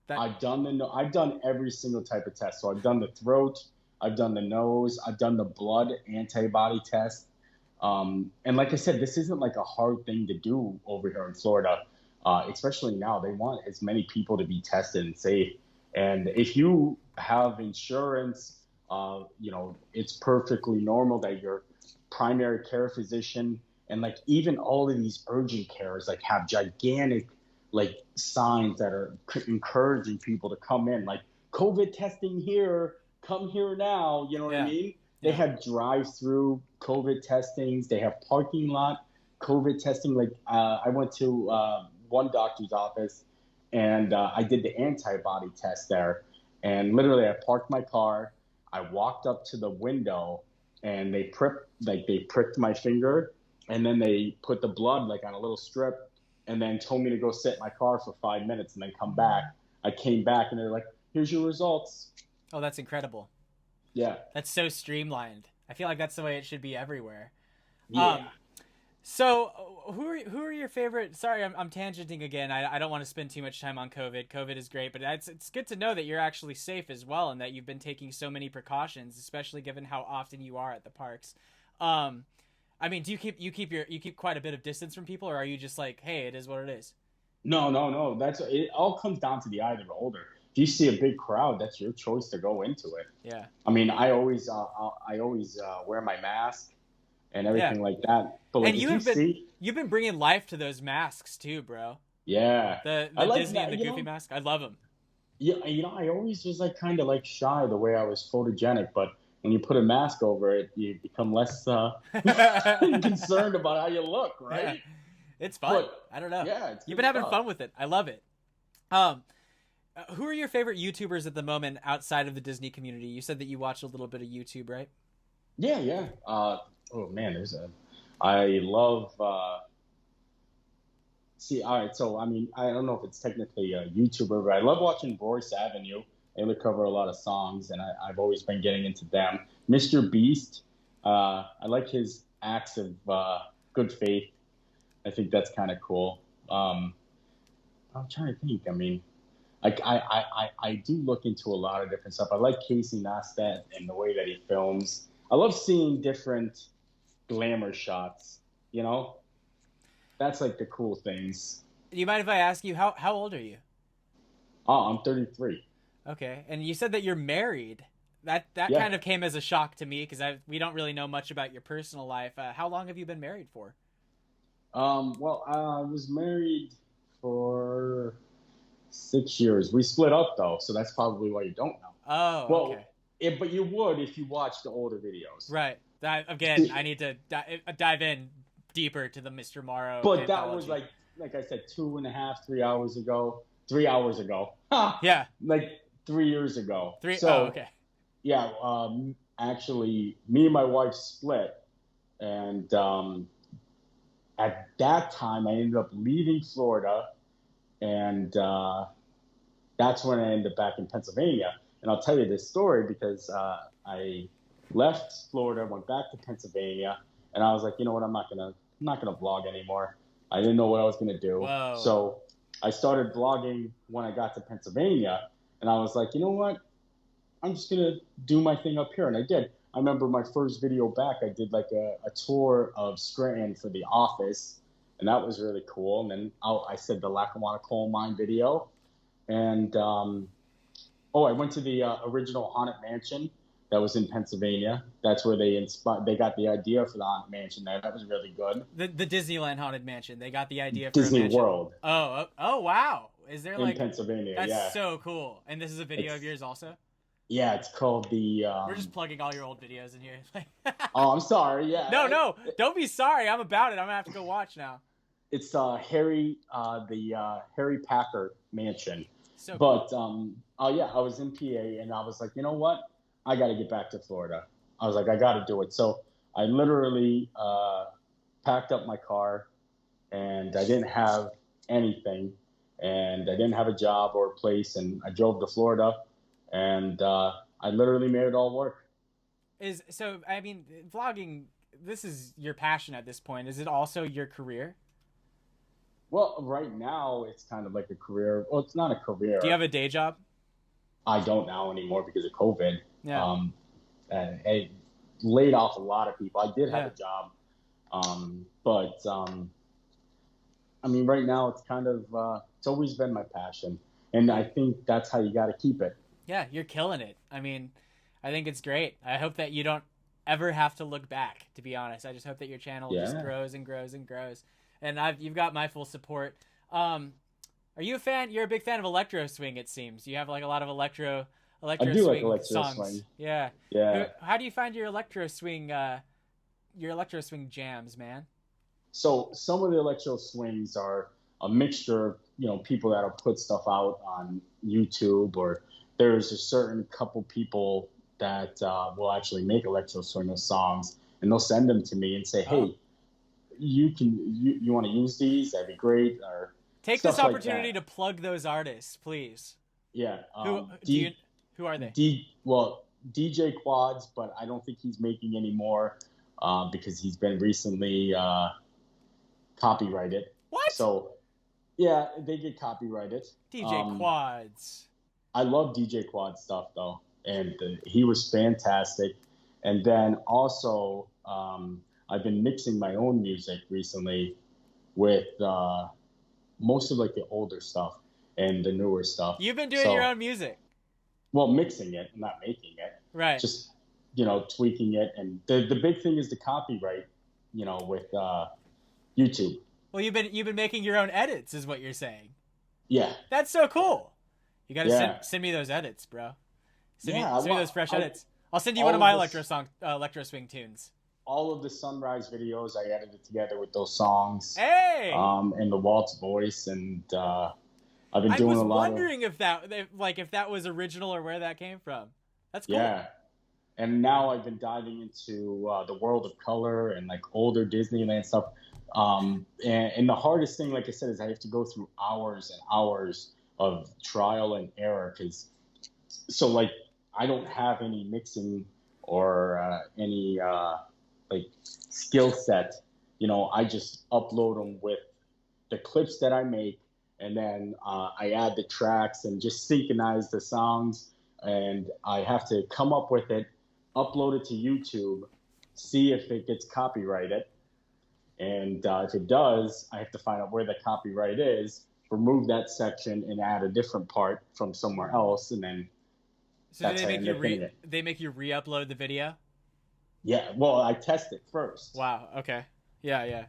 I've done every single type of test. So I've done the throat, I've done the nose, I've done the blood antibody test. And like I said, this isn't like a hard thing to do over here in Florida, especially now. They want as many people to be tested and safe. And if you have insurance It's perfectly normal that your primary care physician and like even all of these urgent cares like have gigantic like signs that are encouraging people to come in, like COVID testing here, come here now. You know what I
Yeah.
mean? They
Yeah.
have drive-through COVID testings. They have parking lot COVID testing. Like I went to one doctor's office and I did the antibody test there. And literally, I parked my car. I walked up to the window, and they pricked my finger, and then they put the blood like on a little strip, and then told me to go sit in my car for 5 minutes and then come back. I came back, and they're like, "Here's your results."
Oh, that's incredible.
Yeah.
That's so streamlined. I feel like that's the way it should be everywhere.
Yeah.
So who are your favorite? Sorry, I'm tangenting again. I don't want to spend too much time on COVID. COVID is great, but it's good to know that you're actually safe as well, and that you've been taking so many precautions, especially given how often you are at the parks. I mean, do you keep quite a bit of distance from people, or are you just like, hey, it is what it is?
No. That's it. All comes down to the eye of the beholder. If you see a big crowd, that's your choice to go into it.
Yeah.
I mean, I always wear my mask and everything like that. But like,
and you've been bringing life to those masks too, bro.
Yeah,
The
like
Disney
that,
and the Goofy mask. I love them.
Yeah, I always was like kind of like shy the way I was photogenic, but when you put a mask over it, you become less concerned about how you look, right?
Yeah. It's fun.
But,
I don't know.
Yeah, it's
you've been having
stuff.
fun with it. I love it. Who are your favorite YouTubers at the moment outside of the Disney community? You said that you watch a little bit of YouTube, right?
Yeah. Oh man, I love. See, all right. So I mean, I don't know if it's technically a YouTuber, but I love watching Boris Avenue. They cover a lot of songs, and I've always been getting into them. Mr. Beast. I like his acts of good faith. I think that's kind of cool. I'm trying to think. I mean, I do look into a lot of different stuff. I like Casey Neistat and the way that he films. I love seeing different glamour shots. You know, that's like the cool things.
Do you mind if I ask you how old are you?
Oh, I'm 33.
Okay, and you said that you're married. That
Yeah.
kind of came as a shock to me because we don't really know much about your personal life. How long have you been married for?
Well, I was married for 6 years. We split up though, so that's probably why you don't know.
Oh,
Well,
okay.
but you would if you watched the older videos.
Right. Again, I need to dive in deeper to the Mr. Morrow.
But
anthology.
that was like I said, 2.5, 3 hours ago. 3 hours ago.
Yeah.
Like 3 years ago.
Oh, okay.
Yeah. Actually, me and my wife split, and at that time, I ended up leaving Florida, and that's when I ended up back in Pennsylvania. And I'll tell you this story because I left Florida, went back to Pennsylvania, and I was like, you know what, I'm not gonna vlog anymore. I didn't know what I was gonna do.
Whoa.
So I started vlogging when I got to Pennsylvania, and I was like, you know what, I'm just gonna do my thing up here, and I did. I remember my first video back, I did like a tour of Scranton for The Office, and that was really cool. And then I said the Lackawanna Coal Mine video, and I went to the original Haunted Mansion that was in Pennsylvania. That's where they got the idea for the Haunted Mansion there. That was really good.
The Disneyland Haunted Mansion. They got the idea for
Disney
a mansion.
World.
Oh, wow. Is there
in Pennsylvania?
That's
yeah.
so cool. And this is a video of yours also?
Yeah, it's called the.
We're just plugging all your old videos in here.
Oh, I'm sorry. Yeah.
No, don't be sorry. I'm about it. I'm gonna have to go watch now.
It's Harry Packer Mansion.
So
but
cool.
I was in PA, and I was like, you know what? I got to get back to Florida. I was like, I got to do it. So I literally packed up my car, and I didn't have anything, and I didn't have a job or a place, and I drove to Florida. And I literally made it all work.
I mean, vlogging, this is your passion at this point. Is it also your career?
Well, right now it's kind of like a career. Well, it's not a career.
Do you have a day job?
I don't now anymore because of COVID.
Yeah.
And it laid off a lot of people. I did have a job. But I mean, right now it's kind of, it's always been my passion. And I think that's how you got to keep it.
Yeah, you're killing it. I mean, I think it's great. I hope that you don't ever have to look back, to be honest. I just hope that your channel just grows and grows and grows. And you've got my full support. Are you a fan? You're a big fan of electro swing, it seems. You have like a lot of electro
I do
swing
like electro
songs.
swing.
Yeah.
Yeah.
How do you find your electro swing jams, man?
So some of the electro swings are a mixture of, you know, people that'll put stuff out on YouTube, or there's a certain couple people that will actually make electro swing songs, and they'll send them to me and say, hey, you want to use these? That'd be great. Or
take this opportunity to plug those artists, please.
Yeah.
Who are they?
DJ Quads, but I don't think he's making any more because he's been recently copyrighted.
What?
So, yeah, they get copyrighted.
DJ Quads.
I love DJ Quad stuff, though, and he was fantastic. And then also, I've been mixing my own music recently with most of like the older stuff and the newer stuff.
You've been doing your own music?
Well, mixing it, not making it.
Right.
Just, you know, tweaking it. And the big thing is the copyright, you know, with YouTube.
Well, you've been making your own edits, is what you're saying.
Yeah.
That's so cool. You got to send me those edits, bro. Send me those fresh edits. I'll send you one of my electro swing tunes.
All of the Sunrise videos I edited together with those songs.
Hey.
And the Walt's voice, and I've been doing a lot. I was
wondering if that was original or where that came from. That's cool.
Yeah. And now I've been diving into the world of color and like older Disneyland stuff. And the hardest thing, like I said, is I have to go through hours and hours of trial and error, so like I don't have any mixing or any like skill set. You know, I just upload them with the clips that I make, and then I add the tracks and just synchronize the songs, and I have to come up with it, upload it to YouTube, see if it gets copyrighted. And if it does, I have to find out where the copyright is, remove that section, and add a different part from somewhere else, and then.
So they make you re-upload the video?
Yeah. Well, I test it first.
Wow. Okay. Yeah.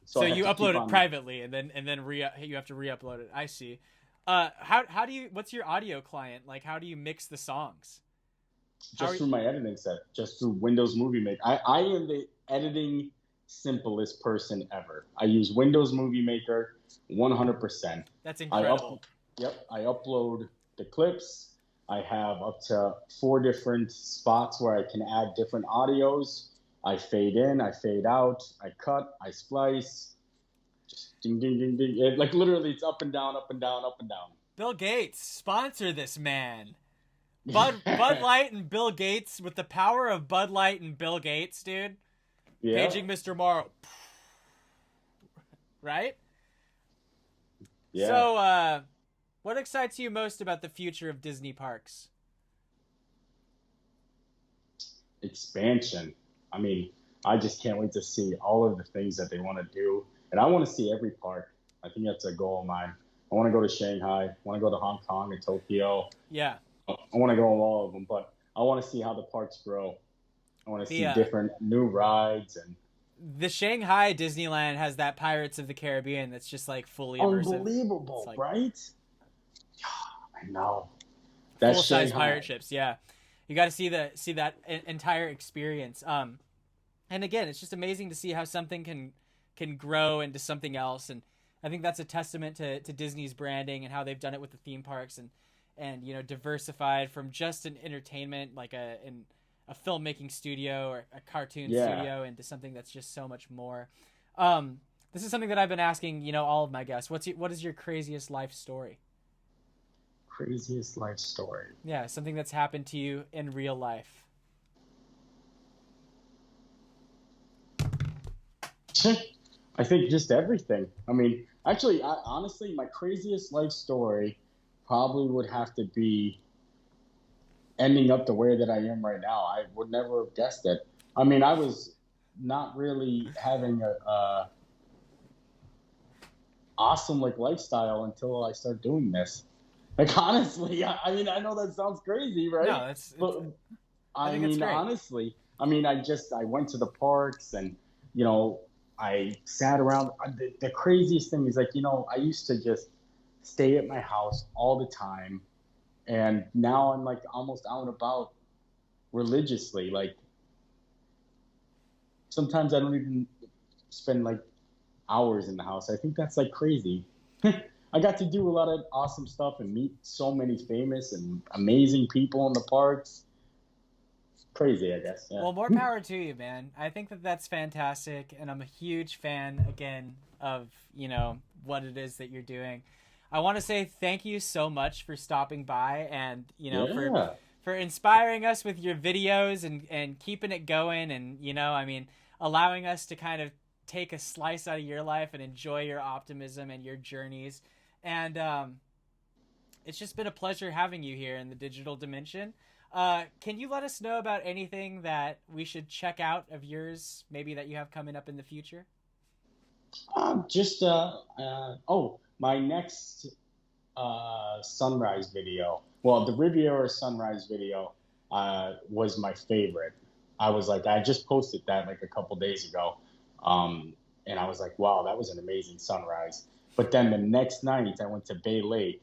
So you upload it privately, and then you have to re-upload it. I see. How do you? What's your audio client like? How do you mix the songs?
Just through my editing set, just through Windows Movie Maker. I am the editing simplest person ever. I use Windows Movie Maker 100%.
That's incredible.
I upload the clips. I have up to 4 different spots where I can add different audios. I fade in, I fade out, I cut, I splice. Just ding, ding, ding, ding. Like literally, it's up and down, up and down, up and down.
Bill Gates, sponsor this man. Bud Light and Bill Gates, with the power of Bud Light and Bill Gates, dude. Yeah. Paging Mr. Morrow. Right?
Yeah.
So, what excites you most about the future of Disney parks?
Expansion. I mean, I just can't wait to see all of the things that they want to do. And I want to see every park. I think that's a goal of mine. I want to go to Shanghai. I want to go to Hong Kong and Tokyo.
Yeah.
I want to go on all of them, but I want to see how the parks grow. I want to see different new rides. And
the Shanghai Disneyland has that Pirates of the Caribbean that's just like fully immersive.
Unbelievable, like, right? I know.
That's full-size pirate ships, yeah. You got to see that entire experience. And again, it's just amazing to see how something can grow into something else. And I think that's a testament to Disney's branding and how they've done it with the theme parks and you know, diversified from just an entertainment, like a filmmaking studio or a cartoon studio, into something that's just so much more. This is something that I've been asking, you know, all of my guests. What is your craziest life story?
Craziest life story.
Yeah, something that's happened to you in real life.
I think just everything. I mean, actually, honestly, my craziest life story probably would have to be ending up the way that I am right now. I would never have guessed it. I mean, I was not really having a awesome like lifestyle until I started doing this. Like, honestly, I mean, I know that sounds crazy, right?
No,
but
I think it's great.
Honestly, I mean, I went to the parks and, you know, I sat around. The craziest thing is like, you know, I used to just stay at my house all the time. And now I'm like almost out and about religiously. Like sometimes I don't even spend like hours in the house. I think that's like crazy. I got to do a lot of awesome stuff and meet so many famous and amazing people in the parks. Crazy, I guess. Yeah.
Well, more power to you, man. I think that that's fantastic, and I'm a huge fan, again, of, you know, what it is that you're doing. I want to say thank you so much for stopping by and, you know, for inspiring us with your videos and keeping it going and, you know, I mean, allowing us to kind of take a slice out of your life and enjoy your optimism and your journeys. And it's just been a pleasure having you here in the digital dimension. Can you let us know about anything that we should check out of yours, maybe that you have coming up in the future?
My next sunrise video. Well, the Riviera sunrise video was my favorite. I was like, I just posted that like a couple days ago. And I was like, wow, that was an amazing sunrise. But then the next night I went to Bay Lake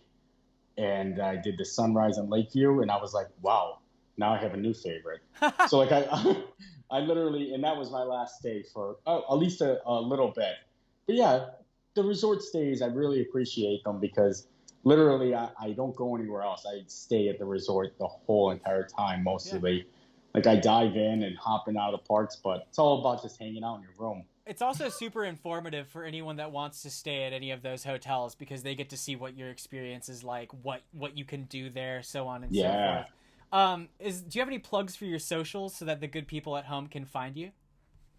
and I did the sunrise on Lakeview, and I was like, wow, now I have a new favorite. So like I literally, and that was my last stay for at least a little bit. But yeah, the resort stays, I really appreciate them because literally I don't go anywhere else. I stay at the resort the whole entire time, mostly. Yeah. Like I dive in and hop in out of parks, but it's all about just hanging out in your room.
It's also super informative for anyone that wants to stay at any of those hotels because they get to see what your experience is like, what you can do there, so on and so forth. Do you have any plugs for your socials so that the good people at home can find you?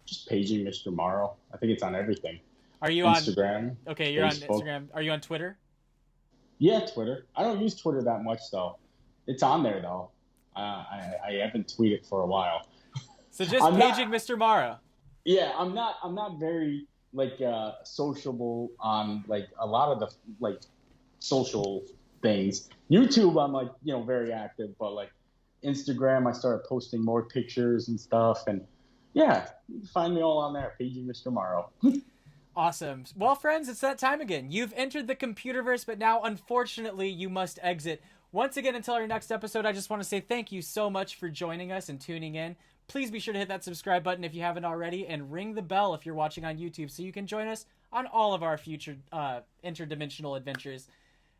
Just paging Mr. Morrow. I think it's on everything.
Are you
Instagram?
Okay, you're Facebook. On Instagram. Are you on Twitter?
Yeah, Twitter. I don't use Twitter that much though. It's on there though. I haven't tweeted for a while.
So just paging Mr. Morrow.
Yeah, I'm not very like sociable on like a lot of the like social things. YouTube, I'm like, you know, very active, but like Instagram, I started posting more pictures and stuff, and yeah, you can find me all on there, paging Mr. Morrow.
Awesome. Well, friends, it's that time again. You've entered the Computerverse, but now, unfortunately, you must exit. Once again, until our next episode, I just want to say thank you so much for joining us and tuning in. Please be sure to hit that subscribe button if you haven't already, and ring the bell if you're watching on YouTube so you can join us on all of our future interdimensional adventures.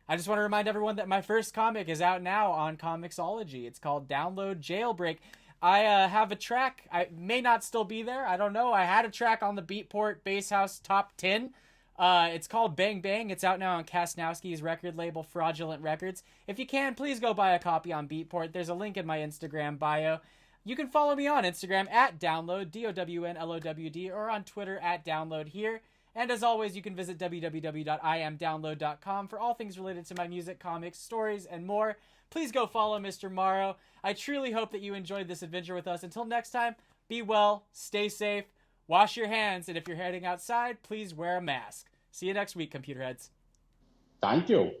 I just want to remind everyone that my first comic is out now on Comixology. It's called Downlowd Jailbreak. I have a track. I may not still be there. I don't know. I had a track on the Beatport Bass House Top 10. It's called Bang Bang. It's out now on Kasnowski's record label, Fraudulent Records. If you can, please go buy a copy on Beatport. There's a link in my Instagram bio. You can follow me on Instagram at Downlowd, DOWNLOWD, or on Twitter at Downlowd here. And as always, you can visit www.iamdownload.com for all things related to my music, comics, stories, and more. Please go follow Mr. Morrow. I truly hope that you enjoyed this adventure with us. Until next time, be well, stay safe, wash your hands, and if you're heading outside, please wear a mask. See you next week, Computerheads.
Thank you.